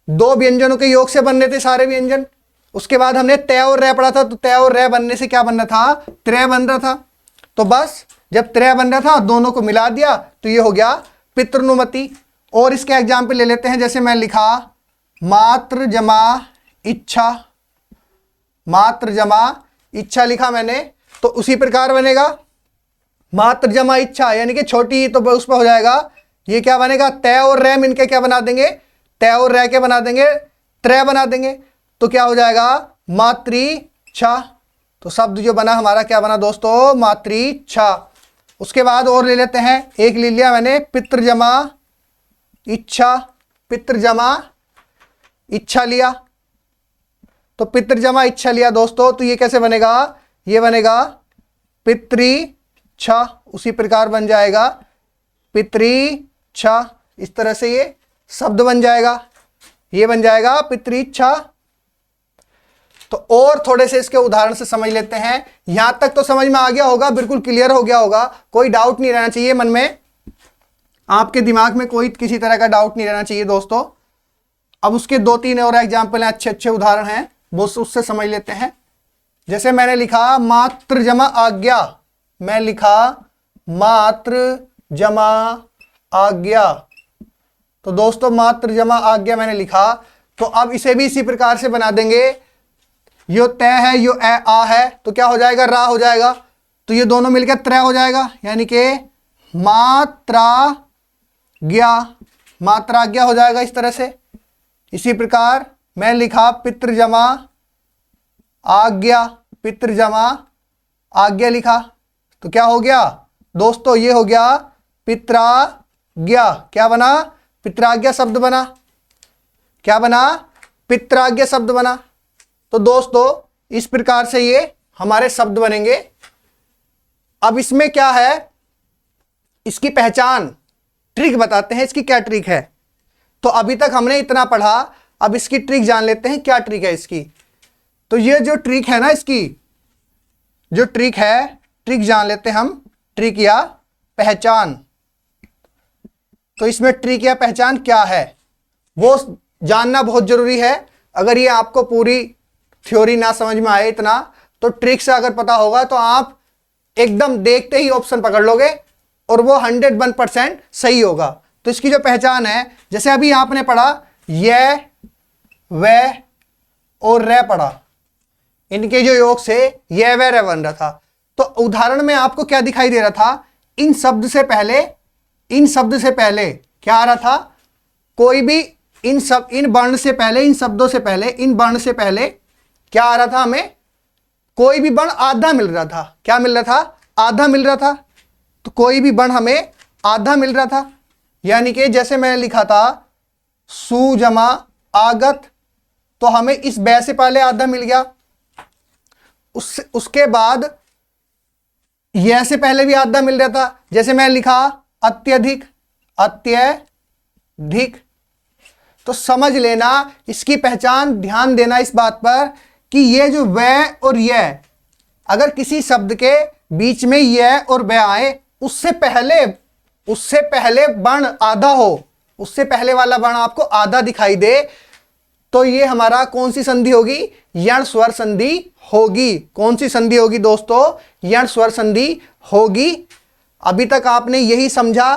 2 व्यंजनों के योग से बनने थे सारे व्यंजन। उसके बाद हमने तय और रे पढ़ा था, तो तय और रे बनने से क्या बन रहा था, त्रय बन रहा था। तो बस जब त्रय बन रहा था, दोनों को मिला दिया, तो ये हो गया पितृनुमति। और इसके एग्जाम्पल ले लेते हैं, जैसे मैं लिखा मात्र जमा इच्छा, मात्र जमा इच्छा लिखा मैंने, तो उसी प्रकार बनेगा मात्र जमा इच्छा, यानी कि छोटी तो उस पर हो जाएगा, ये क्या बनेगा, तय और रे मिलके क्या बना देंगे, तय और रे के बना देंगे, त्रय बना देंगे, तो क्या हो जाएगा, मातृच्छा। तो शब्द जो बना हमारा क्या बना दोस्तों, मातृच्छा। उसके बाद और ले लेते हैं, एक ले लिया मैंने पितृजमा इच्छा, पितृजमा इच्छा लिया, तो पितृजमा इच्छा लिया दोस्तों, तो ये कैसे बनेगा, ये बनेगा पितृच्छा, उसी प्रकार बन जाएगा पितृच्छा। इस तरह से ये शब्द बन जाएगा, ये बन जाएगा पितृच्छा। तो और थोड़े से इसके उदाहरण से समझ लेते हैं। यहां तक तो समझ में आ गया होगा, बिल्कुल क्लियर हो गया होगा, कोई डाउट नहीं रहना चाहिए मन में, आपके दिमाग में कोई किसी तरह का डाउट नहीं रहना चाहिए दोस्तों। अब उसके 2-3 और एग्जाम्पल हैं, अच्छे अच्छे उदाहरण हैं, वो उससे समझ लेते हैं। जैसे मैंने लिखा मात्र जमा आज्ञा, मैं लिखा मात्र जमा आज्ञा, तो दोस्तों मात्र जमा आज्ञा मैंने लिखा, तो अब इसे भी इसी प्रकार से बना देंगे। यो तय है, यो ए आ है, तो क्या हो जाएगा, रा हो जाएगा, तो ये दोनों मिलकर त्रय हो जाएगा, यानी कि मात्राज्ञा, मात्राज्ञा हो जाएगा इस तरह से। इसी प्रकार मैं लिखा पितृजमा आज्ञा, पितृजमा आज्ञा लिखा, तो क्या हो गया दोस्तों, ये हो गया पित्राज्ञा, क्या बना, पित्राज्ञा शब्द बना, क्या बना, पित्राज्ञा शब्द बना। तो दोस्तों इस प्रकार से ये हमारे शब्द बनेंगे। अब इसमें क्या है, इसकी पहचान, ट्रिक बताते हैं, इसकी क्या ट्रिक है। तो अभी तक हमने इतना पढ़ा, अब इसकी ट्रिक जान लेते हैं, क्या ट्रिक है इसकी। तो ये जो ट्रिक है ना, इसकी जो ट्रिक है, ट्रिक जान लेते हैं हम, ट्रिक या पहचान। तो इसमें ट्रिक या पहचान क्या है वो जानना बहुत जरूरी है। अगर ये आपको पूरी थ्योरी ना समझ में आए इतना, तो ट्रिक से अगर पता होगा तो आप एकदम देखते ही ऑप्शन पकड़ लोगे और वो 101% सही होगा। तो इसकी जो पहचान है, जैसे अभी आपने पढ़ा ये, वे और रे पढ़ा, इनके जो योग से ये वे रे बन रहा था। तो उदाहरण में आपको क्या दिखाई दे रहा था, इन शब्द से पहले, इन शब्द से पहले क्या आ रहा था, कोई भी इन वर्ण से पहले, इन शब्दों से पहले, इन वर्ण से पहले क्या आ रहा था, हमें कोई भी वर्ण आधा मिल रहा था। क्या मिल रहा था, आधा मिल रहा था। तो कोई भी वर्ण हमें आधा मिल रहा था, यानी कि जैसे मैंने लिखा था सुजमा आगत, तो हमें इस बै से पहले आधा मिल गया, उसके बाद यह से पहले भी आधा मिल रहा था। जैसे मैंने लिखा अत्यधिक, अत्यधिक, तो समझ लेना इसकी पहचान, ध्यान देना इस बात पर कि ये जो वह और यह, अगर किसी शब्द के बीच में यह और वह आए, उससे पहले वर्ण आधा हो, उससे पहले वाला वर्ण आपको आधा दिखाई दे, तो ये हमारा कौन सी संधि होगी, यण स्वर संधि होगी। कौन सी संधि होगी दोस्तों, यण स्वर संधि होगी। अभी तक आपने यही समझा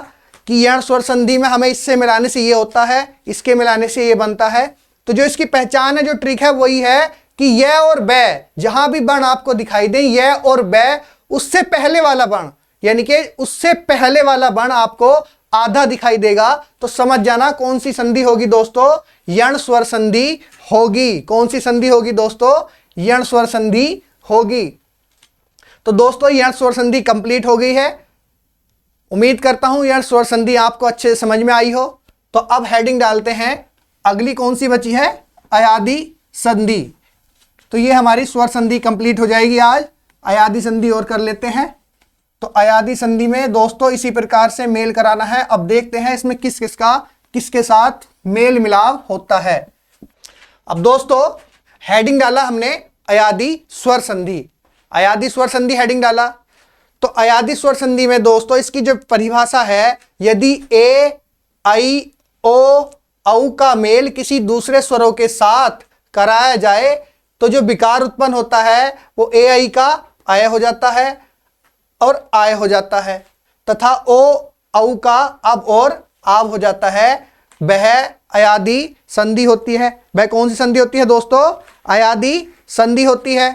कि यण स्वर संधि में हमें इससे मिलाने से ये होता है, इसके मिलाने से ये बनता है। तो जो इसकी पहचान है, जो ट्रिक है, वही है कि यह और बै, जहां भी वर्ण आपको दिखाई दे, यह और बै, उससे पहले वाला वर्ण, यानी कि उससे पहले वाला वर्ण आपको आधा दिखाई देगा, तो समझ जाना कौन सी संधि होगी दोस्तों, यण स्वर संधि होगी। कौन सी संधि होगी दोस्तों, यण स्वर संधि होगी। तो दोस्तों यण स्वर संधि कंप्लीट हो गई है। उम्मीद करता हूं यण स्वर संधि आपको अच्छे से समझ में आई हो। तो अब हेडिंग डालते हैं, अगली कौन सी बची है, अयादि संधि। तो ये हमारी स्वर संधि कंप्लीट हो जाएगी। आज अयादी संधि और कर लेते हैं। तो अयादी संधि में दोस्तों इसी प्रकार से मेल कराना है। अब देखते हैं इसमें किस किसका किसके साथ मेल मिलाप होता है। अब दोस्तों हेडिंग डाला हमने अयादी स्वर संधि, अयादी स्वर संधि हेडिंग डाला। तो अयादी स्वर संधि में दोस्तों इसकी जो परिभाषा है, यदि ए आई ओ औ का मेल किसी दूसरे स्वरों के साथ कराया जाए तो जो विकार उत्पन्न होता है वो ए आई का आय हो जाता है और आय हो जाता है, तथा ओ औ का अब और आब हो जाता है। वह अयादी संधि होती है। वह कौन सी संधि होती है दोस्तों? अयादी संधि होती है।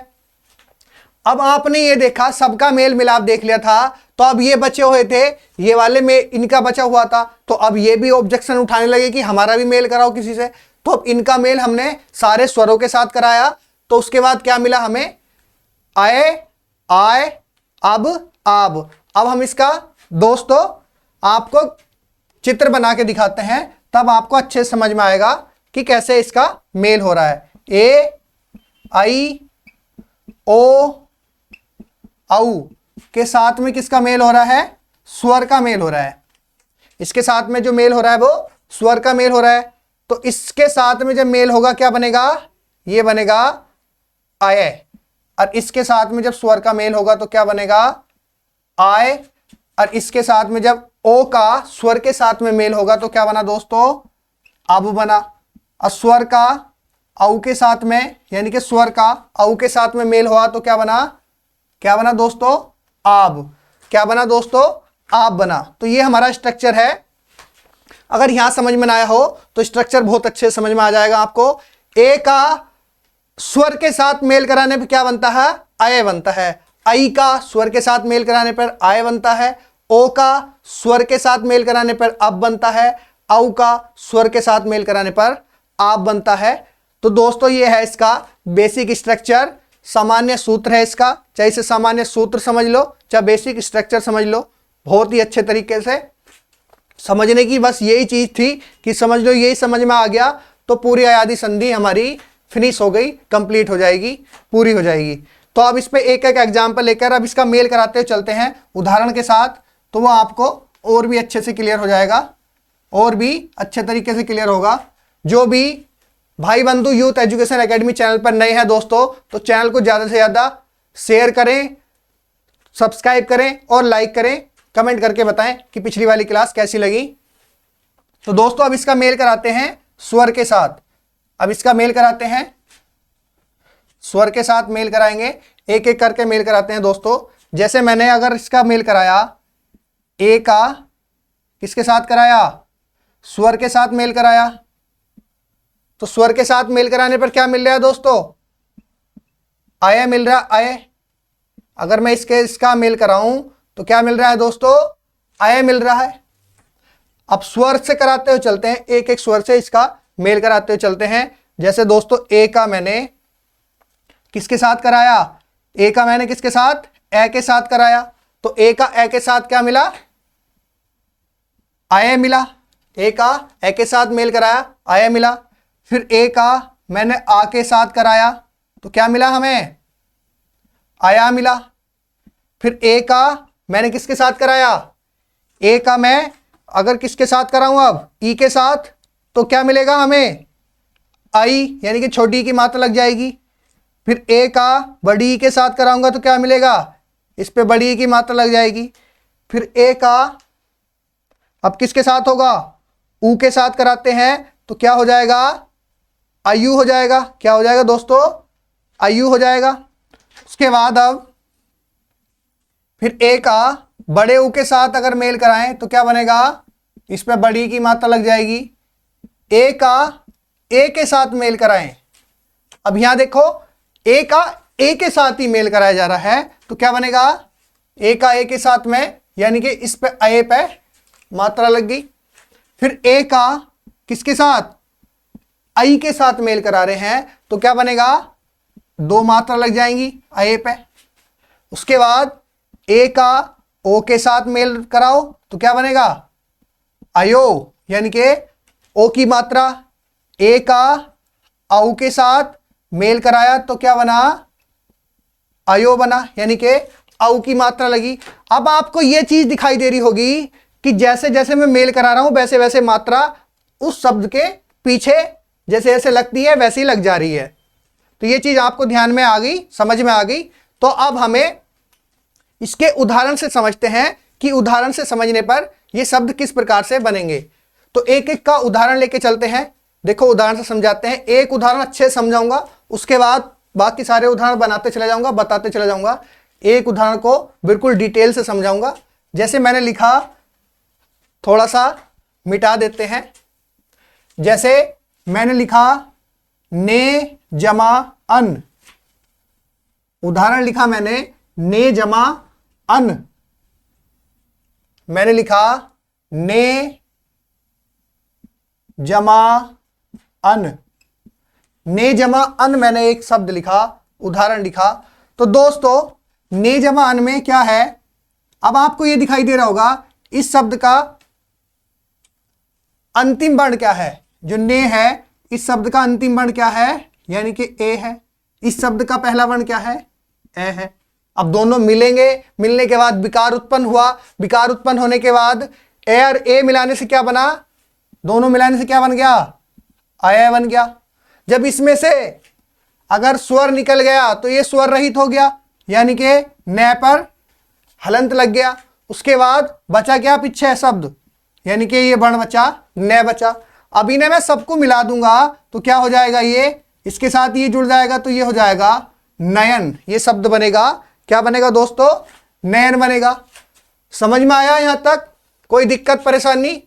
अब आपने ये देखा, सबका मेल मिलाप देख लिया था, तो अब ये बचे हुए थे, ये वाले में इनका बचा हुआ था, तो अब ये भी ऑब्जेक्शन उठाने लगे कि हमारा भी मेल कराओ किसी से। तो अब इनका मेल हमने सारे स्वरों के साथ कराया, तो उसके बाद क्या मिला हमें? आए, आय, अब, आब। अब हम इसका दोस्तों आपको चित्र बना के दिखाते हैं, तब आपको अच्छे से समझ में आएगा कि कैसे इसका मेल हो रहा है। ए आई ओ औ के साथ में किसका मेल हो रहा है? स्वर का मेल हो रहा है। इसके साथ में जो मेल हो रहा है वो स्वर का मेल हो रहा है। तो इसके साथ में जब मेल होगा क्या बनेगा? ये बनेगा आय। और इसके साथ में जब स्वर का मेल होगा तो क्या बनेगा? आय। और इसके साथ में जब ओ का स्वर के साथ में मेल होगा तो क्या बना दोस्तों? अब बना। और स्वर का औ के साथ में, यानी कि स्वर का औ के साथ में मेल हुआ तो क्या बना? क्या बना दोस्तों? आब। क्या बना दोस्तों? आब बना। तो ये हमारा स्ट्रक्चर है। अगर यहां समझ में ना आया हो तो स्ट्रक्चर बहुत अच्छे से समझ में आ जाएगा आपको। ए का स्वर के साथ मेल कराने पर क्या बनता है? आय बनता है। आई का स्वर के साथ मेल कराने पर आय बनता है। ओ का स्वर के साथ मेल कराने पर अब बनता है। औ का स्वर के साथ मेल कराने पर आप बनता है। तो दोस्तों ये है इसका बेसिक स्ट्रक्चर, सामान्य सूत्र है इसका। चाहे इसे सामान्य सूत्र समझ लो, चाहे बेसिक स्ट्रक्चर समझ लो, बहुत ही अच्छे तरीके से समझने की बस यही चीज थी कि समझ लो, यही समझ में आ गया तो पूरी अयादी संधि हमारी फिनिश हो गई, कंप्लीट हो जाएगी, पूरी हो जाएगी। तो अब इस पे एक एक एग्जाम्पल लेकर अब इसका मेल कराते हुए चलते हैं उदाहरण के साथ, तो वो आपको और भी अच्छे से क्लियर हो जाएगा, और भी अच्छे तरीके से क्लियर होगा। जो भी भाई बंधु यूथ एजुकेशन एकेडमी चैनल पर नए हैं दोस्तों, तो चैनल को ज़्यादा से ज़्यादा शेयर करें, सब्सक्राइब करें और लाइक करें, कमेंट करके बताएं कि पिछली वाली क्लास कैसी लगी। तो दोस्तों अब इसका मेल कराते हैं स्वर के साथ। अब इसका मेल कराते हैं स्वर के साथ, मेल कराएंगे, एक एक करके मेल कराते हैं दोस्तों। जैसे मैंने अगर इसका मेल कराया, ए का किसके साथ कराया? स्वर के साथ मेल कराया। तो स्वर के साथ मेल कराने पर क्या मिल रहा है दोस्तों? आय मिल रहा है, आय। अगर मैं इसका मेल कराऊं तो क्या मिल रहा है दोस्तों? आय मिल रहा है। अब स्वर से कराते हुए चलते हैं, एक एक स्वर से इसका मेल कराते हुए चलते हैं। जैसे दोस्तों ए का मैंने किसके साथ कराया? ए का मैंने किसके साथ? ए के साथ कराया। तो ए का ए के साथ क्या मिला? आय मिला। ए का ए के साथ मेल कराया, आय मिला। फिर ए का मैंने आ के साथ कराया तो क्या मिला हमें? आया मिला। फिर ए का मैंने किसके साथ कराया? ए का मैं अगर किसके साथ कराऊं अब? ई के साथ, तो क्या मिलेगा हमें? आई, यानी कि छोटी ई की मात्रा लग जाएगी। फिर ए का बड़ी ई के साथ कराऊंगा तो क्या मिलेगा? इस पे बड़ी ई की मात्रा लग जाएगी। फिर ए का अब किसके साथ होगा? ऊ के साथ कराते हैं तो क्या हो जाएगा? आयु हो जाएगा। क्या हो जाएगा दोस्तों? आयु हो जाएगा। उसके बाद अब फिर ए का बड़े ऊ के साथ अगर मेल कराएं तो क्या बनेगा? इस पे बड़ी की मात्रा लग जाएगी। ए का ए के साथ मेल कराएं, अब यहां देखो ए का ए के साथ ही मेल कराया जा रहा है तो क्या बनेगा? ए का ए के साथ में, यानी कि इस पे ए पे मात्रा लग गई। फिर ए का किसके साथ? आई के साथ मेल करा रहे हैं तो क्या बनेगा? दो मात्रा लग जाएंगी ए पे। उसके बाद ए का ओ के साथ मेल कराओ तो क्या बनेगा? आयो, यानी कि ओ की मात्रा। ए का औ के साथ मेल कराया तो क्या बना, अयो बना, यानी कि औ की मात्रा लगी। अब आपको यह चीज दिखाई दे रही होगी कि जैसे जैसे मैं मेल करा रहा हूं वैसे वैसे मात्रा उस शब्द के पीछे जैसे जैसे लगती है वैसे ही लग जा रही है। तो ये चीज आपको ध्यान में आ गई, समझ में आ गई। तो अब हमें इसके उदाहरण से समझते हैं कि उदाहरण से समझने पर ये शब्द किस प्रकार से बनेंगे। तो एक एक का उदाहरण लेके चलते हैं। देखो उदाहरण से समझाते हैं। एक उदाहरण अच्छे से समझाऊंगा, उसके बाद बाकी सारे उदाहरण बनाते चले जाऊंगा, बताते चले जाऊंगा। एक उदाहरण को बिल्कुल डिटेल से समझाऊंगा। जैसे मैंने लिखा, थोड़ा सा मिटा देते हैं। जैसे मैंने लिखा ने जमा अन, उदाहरण लिखा मैंने ने जमा अन। मैंने लिखा ने जमा अन, ने जमा अन मैंने एक शब्द लिखा, उदाहरण लिखा। तो दोस्तों ने जमा अन में क्या है, अब आपको यह दिखाई दे रहा होगा इस शब्द का अंतिम वर्ण क्या है। जो ने है इस शब्द का अंतिम वर्ण क्या है, यानी कि ए है। इस शब्द का पहला वर्ण क्या है, ए है। अब दोनों मिलेंगे, मिलने के बाद विकार उत्पन्न हुआ। विकार उत्पन्न होने के बाद ए और ए मिलाने से क्या बना, दोनों मिलाने से क्या बन गया, अय बन गया। जब इसमें से अगर स्वर निकल गया तो ये स्वर रहित हो गया, यानी कि न पर हलंत लग गया। उसके बाद बचा क्या, पीछे शब्द, यानी कि ये वर्ण बचा, न बचा। अब इन्हें मैं सबको मिला दूंगा तो क्या हो जाएगा, ये इसके साथ ये जुड़ जाएगा तो ये हो जाएगा नयन। ये शब्द बनेगा, क्या बनेगा दोस्तों, नयन बनेगा। समझ में आया यहां तक, कोई दिक्कत परेशानी?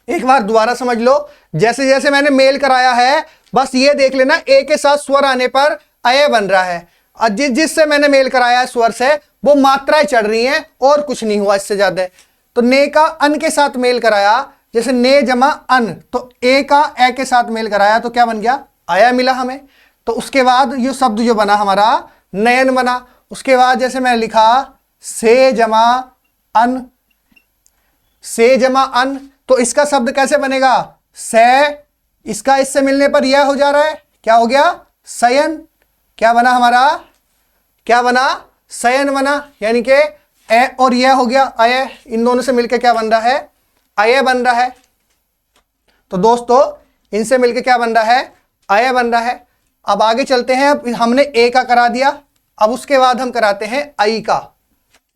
एक बार दोबारा समझ लो। जैसे जैसे मैंने मेल कराया है बस ये देख लेना, ए के साथ स्वर आने पर अय बन रहा है, और जिससे मैंने मेल कराया है स्वर से वो मात्राएं चढ़ रही हैं और कुछ नहीं हुआ इससे ज्यादा। तो ने का अन के साथ मेल कराया, जैसे ने जमा अन, तो ए का ए के साथ मेल कराया तो क्या बन गया, आया मिला हमें। तो उसके बाद ये शब्द जो बना हमारा नयन बना। उसके बाद जैसे मैंने लिखा से जमा अन, से जमा अन, तो इसका शब्द कैसे बनेगा, से, इसका इससे मिलने पर यह हो जा रहा है, क्या हो गया, शयन। क्या बना हमारा, क्या बना, शयन बना, यानी कि ए और यह हो गया अय। इन दोनों से मिलकर क्या बन रहा है, अय बन रहा है। तो दोस्तों इनसे मिलकर क्या बन रहा है, अय बन रहा है। अब आगे चलते हैं। अब हमने ए का करा दिया, अब उसके बाद हम कराते हैं आई का।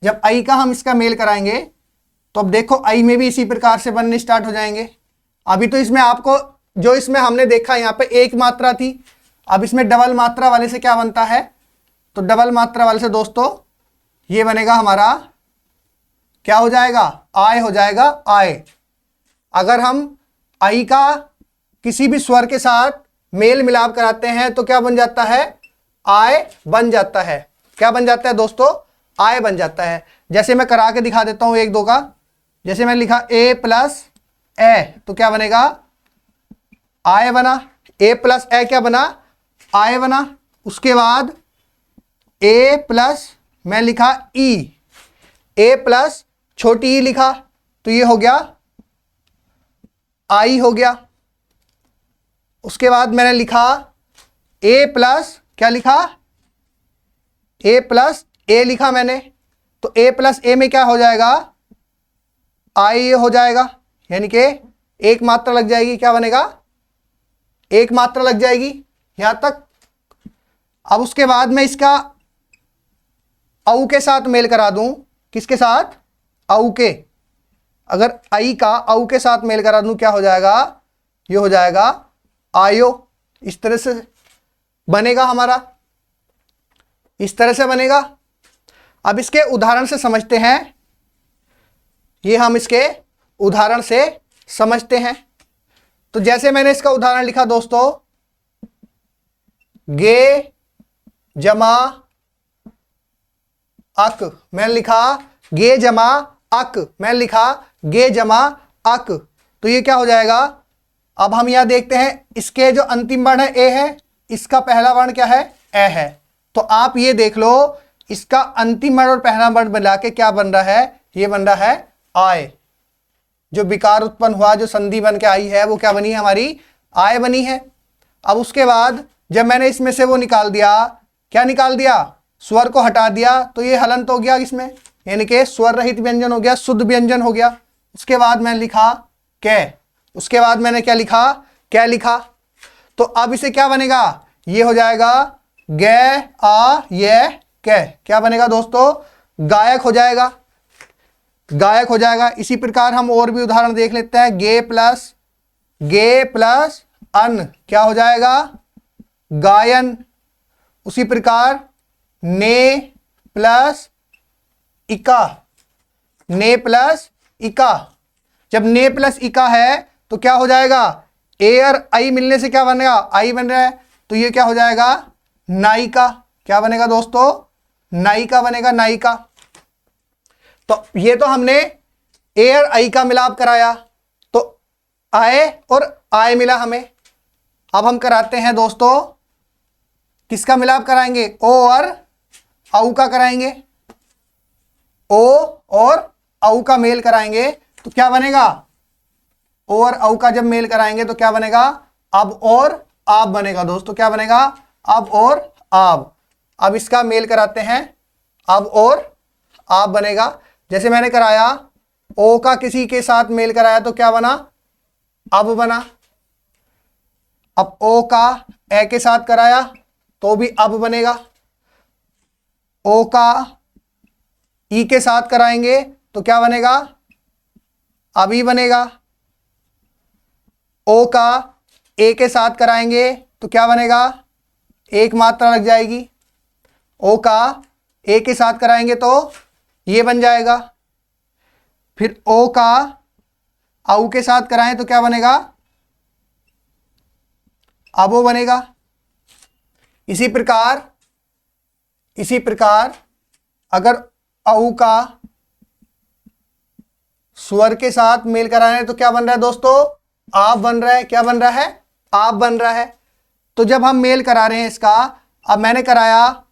जब आई का हम इसका मेल कराएंगे तो अब देखो आई में भी इसी प्रकार से बनने स्टार्ट हो जाएंगे। अभी तो इसमें आपको जो इसमें हमने देखा यहाँ पे एक मात्रा थी, अब इसमें डबल मात्रा वाले से क्या बनता है, तो डबल मात्रा वाले से दोस्तों ये बनेगा हमारा, क्या हो जाएगा, आय हो जाएगा, आय। अगर हम आई का किसी भी स्वर के साथ मेल मिलाप कराते हैं तो क्या बन जाता है, आय बन जाता है। क्या बन जाता है दोस्तों, आय बन जाता है। जैसे मैं करा के दिखा देता हूं एक दो का। जैसे मैंने लिखा ए प्लस ए, तो क्या बनेगा, आय बना। ए प्लस ए क्या बना, आय बना। उसके बाद ए प्लस मैं लिखा ई, ए प्लस छोटी ई लिखा तो ये हो गया आई हो गया। उसके बाद मैंने लिखा ए प्लस क्या लिखा, ए प्लस ए लिखा मैंने, तो ए प्लस ए में क्या हो जाएगा, आई हो जाएगा, यानी कि एक मात्रा लग जाएगी। क्या बनेगा, एक मात्रा लग जाएगी यहां तक। अब उसके बाद मैं इसका औ के साथ मेल करा दूं, किसके साथ, औ के। अगर आई का औ के साथ मेल करा दूं क्या हो जाएगा, ये हो जाएगा आयो। इस तरह से बनेगा हमारा, इस तरह से बनेगा। अब इसके उदाहरण से समझते हैं, ये हम इसके उदाहरण से समझते हैं। तो जैसे मैंने इसका उदाहरण लिखा दोस्तों, गे जमा अक, मैंने लिखा गे जमा अक, मैंने लिखा गे जमा अक, तो ये क्या हो जाएगा। अब हम यहां देखते हैं इसके जो अंतिम वर्ण है ए है, इसका पहला वर्ण क्या है, ए है। तो आप ये देख लो इसका अंतिम वर्ण और पहला वर्ण मिला के क्या बन रहा है, ये बन रहा है आय। जो विकार उत्पन्न हुआ, जो संधि बन के आई है वो क्या बनी है हमारी, आय बनी है। अब उसके बाद जब मैंने इसमें से वो निकाल दिया, क्या निकाल दिया, स्वर को हटा दिया, तो ये हलंत हो गया इसमें, यानी कि स्वर रहित व्यंजन हो गया, शुद्ध व्यंजन हो गया। उसके बाद मैंने लिखा कै, उसके बाद मैंने क्या लिखा, कै लिखा। तो अब इसे क्या बनेगा, ये हो जाएगा गे आ ये कै, क्या बनेगा दोस्तों, गायक हो जाएगा, गायक हो जाएगा। इसी प्रकार हम और भी उदाहरण देख लेते हैं। गे प्लस अन क्या हो जाएगा, गायन। उसी प्रकार ने प्लस इका, ने प्लस इका, जब ने प्लस इका है तो क्या हो जाएगा, ए और आई मिलने से क्या बनेगा, आई बन रहा है, तो ये क्या हो जाएगा, नायिका। क्या बनेगा दोस्तों, नायिका बनेगा, नायिका। तो ये तो हमने ए और आई का मिलाप कराया, तो आए और आए मिला हमें। अब हम कराते हैं दोस्तों, किसका मिलाप कराएंगे, ओ और औ का कराएंगे, ओ और औ का मेल कराएंगे, तो क्या बनेगा, ओ और औ का जब मेल कराएंगे तो क्या बनेगा, अब और आप बनेगा दोस्तों, क्या बनेगा, अब और आप। अब इसका मेल कराते हैं, अब और आप बनेगा। जैसे मैंने कराया, ओ का किसी के साथ मेल कराया तो क्या बना, अब बना। अब ओ का ए के साथ कराया तो भी अब बनेगा। ओ का ई के साथ कराएंगे तो क्या बनेगा, अभी बनेगा। ओ का ए के साथ कराएंगे तो क्या बनेगा, एक मात्रा लग जाएगी। ओ का ए के साथ कराएंगे तो ये बन जाएगा। फिर ओ का औ के साथ कराएं तो क्या बनेगा, अबो बनेगा। इसी प्रकार अगर औ का स्वर के साथ मेल कराएं तो क्या बन रहा है दोस्तों, आप बन रहा है। क्या बन रहा है, आप बन रहा है। तो जब हम मेल करा रहे हैं इसका, अब मैंने कराया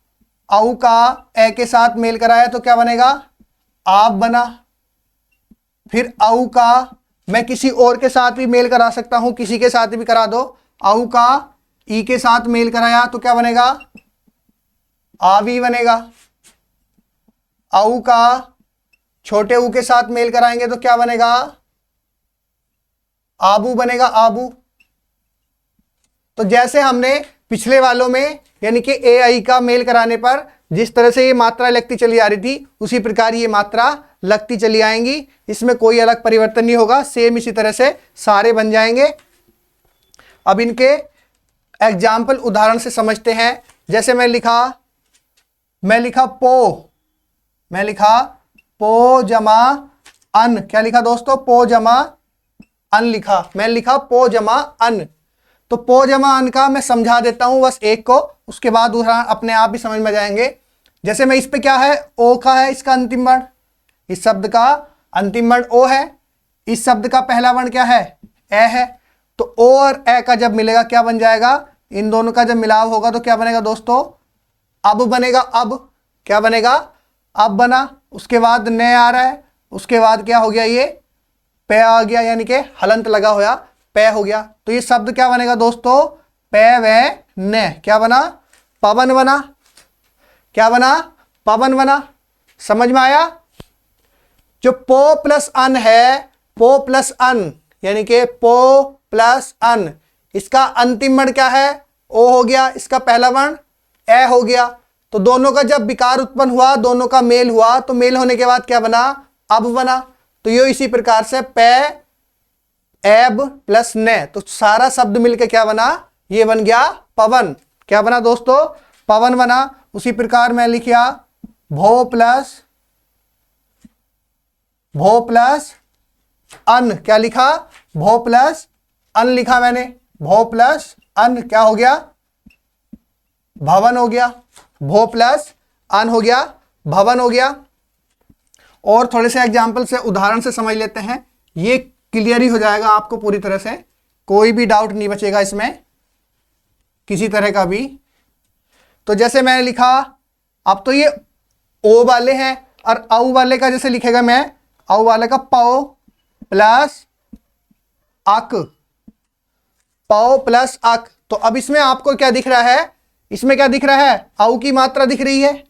औ का ए के साथ मेल कराया तो क्या बनेगा, आप बना। फिर औ का मैं किसी और के साथ भी मेल करा सकता हूं, किसी के साथ भी करा दो। औ का ई के साथ मेल कराया तो क्या बनेगा, आवी बनेगा। औ का छोटे ऊ के साथ मेल कराएंगे तो क्या बनेगा, आबू बनेगा, आबू। तो जैसे हमने पिछले वालों में यानी कि ए आई का मेल कराने पर जिस तरह से ये मात्रा लगती चली आ रही थी, उसी प्रकार ये मात्रा लगती चली आएंगी। इसमें कोई अलग परिवर्तन नहीं होगा, सेम इसी तरह से सारे बन जाएंगे। अब इनके एग्जाम्पल उदाहरण से समझते हैं। जैसे मैं लिखा पो जमा अन, क्या लिखा दोस्तों, पो जमा अन लिखा। मैं लिखा पो जमा अन, तो पो जमा अन का मैं समझा देता हूं बस एक को, उसके बाद दूसरा अपने आप भी समझ में जाएंगे। जैसे मैं इस पे क्या है, ओ का है इसका अंतिम वर्ण, इस शब्द का अंतिम वर्ण ओ है, इस शब्द का पहला वर्ण क्या है, ए है। तो ओ और ए का जब मिलेगा क्या बन जाएगा, इन दोनों का जब मिलाव होगा तो क्या बनेगा दोस्तों, अब बनेगा। अब क्या बनेगा, अब बना। उसके बाद ने आ रहा है, उसके बाद क्या हो गया, ये पे आ गया, यानी कि हलंत लगा हुआ पे हो गया। तो ये शब्द क्या बनेगा दोस्तों, पे वे ने, क्या बना, पवन बना। क्या बना, पवन बना। समझ में आया। जो पो प्लस अन है, पो प्लस अन यानी कि पो प्लस अन, इसका अंतिम वर्ण क्या है, ओ हो गया, इसका पहला वर्ण ए हो गया। तो दोनों का जब विकार उत्पन्न हुआ, दोनों का मेल हुआ, तो मेल होने के बाद क्या बना, अब बना। तो ये इसी प्रकार से पे एब प्लस ने, तो सारा शब्द मिलकर क्या बना, ये बन गया पवन। क्या बना दोस्तों, पवन बना। उसी प्रकार मैं लिखा भो प्लस अन, क्या लिखा, भो प्लस अन लिखा मैंने। भो प्लस अन क्या हो गया, भवन हो गया। भो प्लस अन हो गया, भवन हो गया। और थोड़े से एग्जाम्पल से, उदाहरण से समझ लेते हैं, ये क्लियर ही हो जाएगा आपको पूरी तरह से, कोई भी डाउट नहीं बचेगा इसमें किसी तरह का भी। तो जैसे मैंने लिखा, अब तो ये ओ वाले हैं, और औ वाले का जैसे लिखेगा मैं, औ वाले का पौ प्लस अक, पौ प्लस अक, तो अब इसमें आपको क्या दिख रहा है, इसमें क्या दिख रहा है, औ की मात्रा दिख रही है।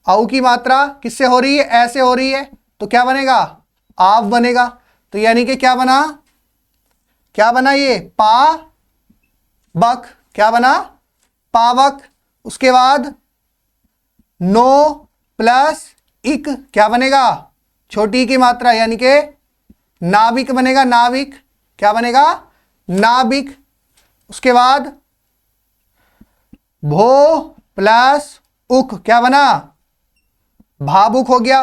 औ की मात्रा किससे हो रही है, ऐसे हो रही है, तो क्या बनेगा, आव बनेगा। तो यानी कि क्या बना, क्या बना, ये पावक, क्या बना, पावक। उसके बाद नो प्लस इक क्या बनेगा, छोटी की मात्रा यानी कि नाविक बनेगा, नाविक, क्या बनेगा, नाविक। उसके बाद भो प्लस उक क्या बना, भावुक हो गया।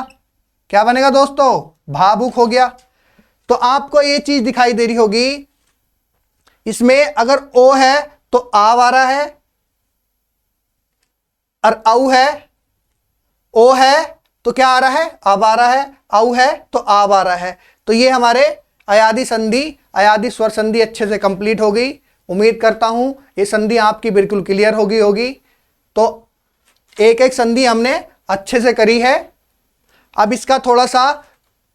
क्या बनेगा दोस्तों, भावुक हो गया। तो आपको ये चीज दिखाई दे रही होगी, इसमें अगर ओ है तो आव आ रहा है, और औ है, ओ है तो क्या आ रहा है, अब आ रहा है, औ है तो आव आ रहा है। तो ये हमारे अयादी संधि, अयादी स्वर संधि अच्छे से कंप्लीट हो गई। उम्मीद करता हूं ये संधि आपकी बिल्कुल क्लियर होगी। तो एक एक संधि हमने अच्छे से करी है। अब इसका थोड़ा सा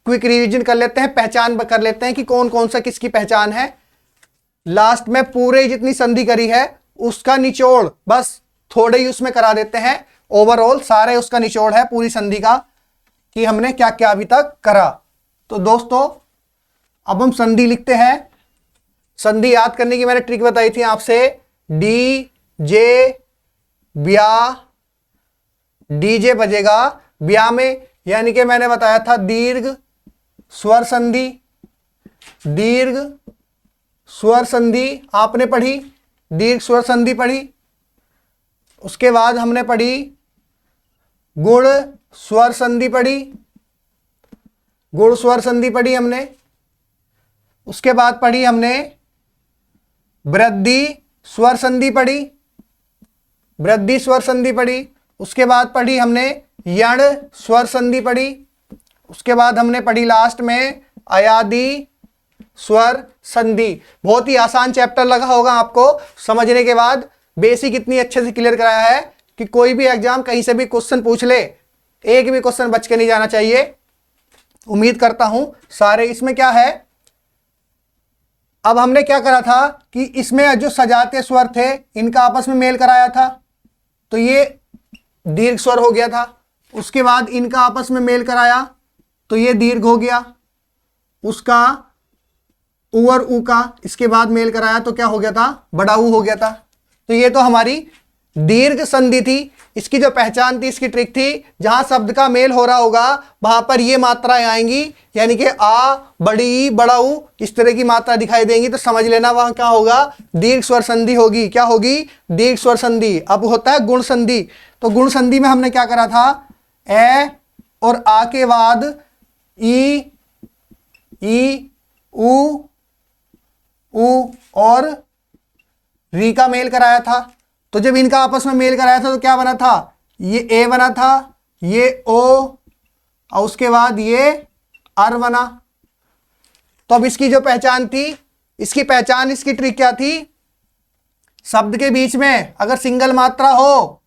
क्विक रिवीजन कर लेते हैं, पहचान कर लेते हैं कि कौन कौन सा किसकी पहचान है। लास्ट में पूरे जितनी संधि करी है उसका निचोड़ बस थोड़े ही उसमें करा देते हैं। ओवरऑल सारे उसका निचोड़ है पूरी संधि का कि हमने क्या क्या अभी तक करा। तो दोस्तों अब हम संधि लिखते हैं। संधि याद करने की मैंने ट्रिक बताई थी आपसे, डी जे ब्या, डीजे बजेगा ब्या में, यानी कि मैंने बताया था दीर्घ स्वर संधि, दीर्घ स्वर संधि आपने पढ़ी, दीर्घ स्वर संधि पढ़ी। उसके बाद हमने पढ़ी गुण स्वर संधि पढ़ी, गुण स्वर संधि पढ़ी हमने। उसके बाद पढ़ी हमने वृद्धि स्वर संधि पढ़ी, वृद्धि स्वर संधि पढ़ी। उसके बाद पढ़ी हमने यण स्वर संधि पढ़ी। उसके बाद हमने पढ़ी लास्ट में अयादी स्वर संधि। बहुत ही आसान चैप्टर लगा होगा आपको समझने के बाद। बेसिक इतनी अच्छे से क्लियर कराया है कि कोई भी एग्जाम कहीं से भी क्वेश्चन पूछ ले, एक भी क्वेश्चन बच के नहीं जाना चाहिए। उम्मीद करता हूं सारे। इसमें क्या है, अब हमने क्या करा था कि इसमें जो सजाते स्वर थे इनका आपस में मेल कराया था, तो ये दीर्घ स्वर हो गया था। उसके बाद इनका आपस में मेल कराया तो ये दीर्घ हो गया। उसका उ और ऊ का इसके बाद मेल कराया तो क्या हो गया था, बड़ा ऊ हो गया था। तो ये तो हमारी दीर्घ संधि थी। इसकी जो पहचान थी, इसकी ट्रिक थी, जहां शब्द का मेल हो रहा होगा वहां पर ये मात्राएं आएंगी, यानी कि आ, बड़ी, बड़ा ऊ, इस तरह की मात्रा दिखाई देंगी। तो समझ लेना वहां क्या होगा, दीर्घ स्वर संधि होगी। क्या होगी, दीर्घ स्वर संधि। अब होता है गुण संधि। तो गुण संधि में हमने क्या करा था, ए और आ के बाद ई, उ और री का मेल कराया था। तो जब इनका आपस में मेल कराया था तो क्या बना था, ये ए बना था, ये ओ, और उसके बाद ये अर बना। तो अब इसकी जो पहचान थी, इसकी पहचान, इसकी ट्रिक क्या थी, शब्द के बीच में अगर सिंगल मात्रा हो,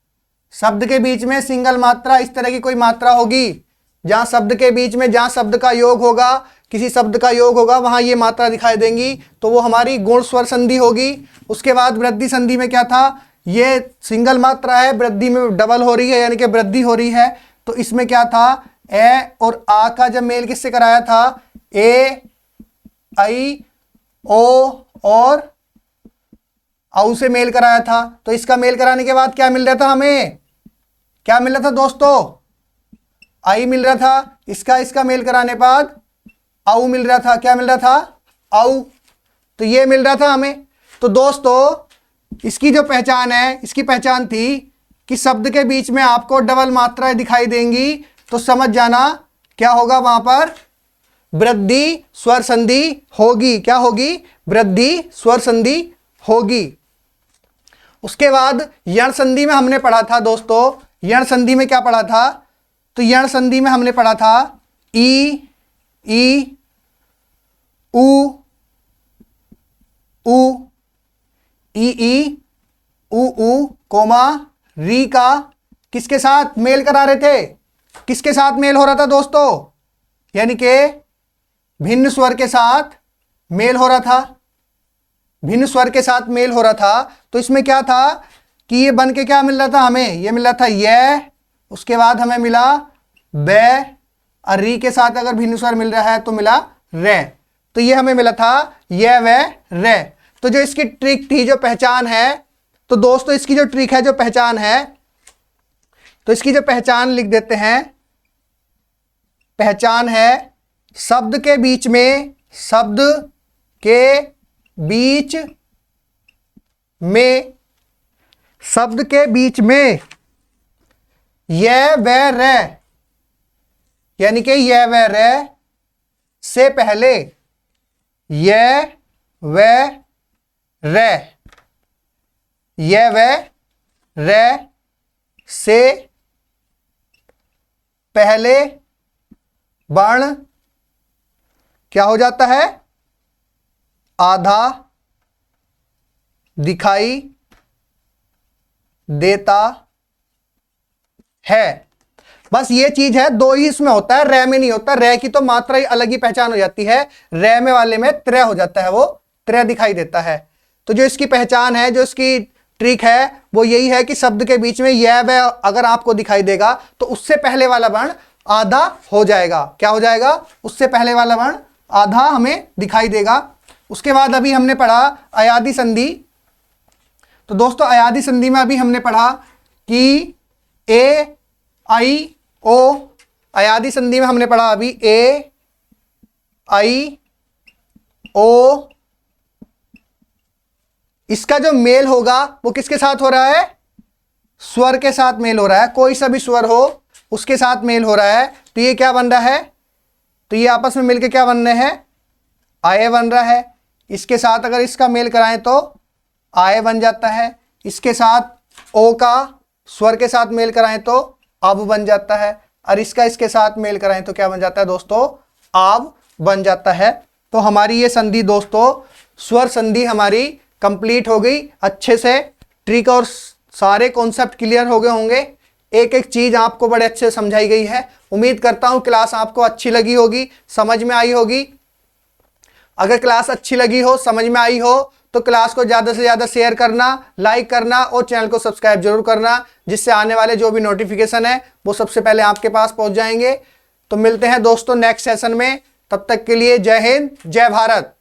शब्द के बीच में सिंगल मात्रा, इस तरह की कोई मात्रा होगी जहां शब्द के बीच में, जहां शब्द का योग होगा, किसी शब्द का योग होगा, वहां ये मात्रा दिखाई देंगी, तो वो हमारी गुण स्वर संधि होगी। उसके बाद वृद्धि संधि में क्या था, ये सिंगल मात्रा है, वृद्धि में डबल हो रही है, यानी कि वृद्धि हो रही है। तो इसमें क्या था, ए और आ का जब मेल किससे कराया था, ए, आई, ओ और औ से मेल कराया था। तो इसका मेल कराने के बाद क्या मिल रहा था हमें, क्या मिल रहा था दोस्तों, आई मिल रहा था। इसका मेल कराने बाद औ मिल रहा था। क्या मिल रहा था, औ। तो ये मिल रहा था हमें। तो दोस्तों इसकी जो पहचान है, इसकी पहचान थी कि शब्द के बीच में आपको डबल मात्राएं दिखाई देंगी, तो समझ जाना क्या होगा, वहां पर वृद्धि स्वर संधि होगी। क्या होगी, वृद्धि स्वर संधि होगी। उसके बाद यण संधि में हमने पढ़ा था दोस्तों, यण संधि में क्या पढ़ा था, तो यण संधि में हमने पढ़ा था ई, उ, उ, कोमा री का किसके साथ मेल करा रहे थे, किसके साथ मेल हो रहा था दोस्तों, यानी कि भिन्न स्वर के साथ मेल हो रहा था। भिन्न स्वर के साथ मेल हो रहा था, तो इसमें क्या था कि ये बन के क्या मिल रहा था हमें, ये मिल रहा था ये, उसके बाद हमें मिला बे, और री के साथ अगर भिन्न स्वर मिल रहा है तो मिला रे। तो ये हमें मिला था ये वे रे। तो जो इसकी ट्रिक थी, जो पहचान है, तो दोस्तों इसकी जो ट्रिक है, जो पहचान है, तो इसकी जो पहचान लिख देते हैं। पहचान है शब्द के बीच में, शब्द के बीच में, शब्द के बीच में ये वे रे, यानी कि ये वे रे से पहले ये वे रे, ये वे रे से पहले वर्ण क्या हो जाता है, आधा दिखाई देता है। बस ये चीज है, दो ही इसमें होता है, रे में नहीं होता। रे की तो मात्रा ही अलग ही पहचान हो जाती है, रे में वाले में त्रय हो जाता है, वो त्रय दिखाई देता है। तो जो इसकी पहचान है, जो इसकी ट्रिक है, वो यही है कि शब्द के बीच में यह वह अगर आपको दिखाई देगा तो उससे पहले वाला वर्ण आधा हो जाएगा। क्या हो जाएगा, उससे पहले वाला वर्ण आधा हमें दिखाई देगा। उसके बाद अभी हमने पढ़ा अयादी संधि। तो दोस्तों अयादी संधि में अभी हमने पढ़ा कि ए आई ओ, अयादी संधि में हमने पढ़ा अभी ए आई ओ, इसका जो मेल होगा वो किसके साथ हो रहा है, स्वर के साथ मेल हो रहा है। कोई सा भी स्वर हो उसके साथ मेल हो रहा है। तो ये क्या बन रहा है, तो ये आपस में मिलके क्या बन रहे हैं, आय बन रहा है। इसके साथ अगर इसका मेल कराएं तो आय बन जाता है। इसके साथ ओ का स्वर के साथ मेल कराएं तो अब बन जाता है, और इसका इसके साथ मेल कराएं तो क्या बन जाता है दोस्तों, आब बन जाता है। तो हमारी ये संधि दोस्तों, स्वर संधि हमारी कंप्लीट हो गई अच्छे से। ट्रिक और सारे कॉन्सेप्ट क्लियर हो गए होंगे, एक एक चीज आपको बड़े अच्छे से समझाई गई है। उम्मीद करता हूं क्लास आपको अच्छी लगी होगी, समझ में आई होगी। अगर क्लास अच्छी लगी हो, समझ में आई हो, तो क्लास को ज़्यादा से ज़्यादा शेयर करना, लाइक करना और चैनल को सब्सक्राइब जरूर करना, जिससे आने वाले जो भी नोटिफिकेशन है वो सबसे पहले आपके पास पहुंच जाएंगे। तो मिलते हैं दोस्तों नेक्स्ट सेशन में, तब तक के लिए जय हिंद, जय भारत।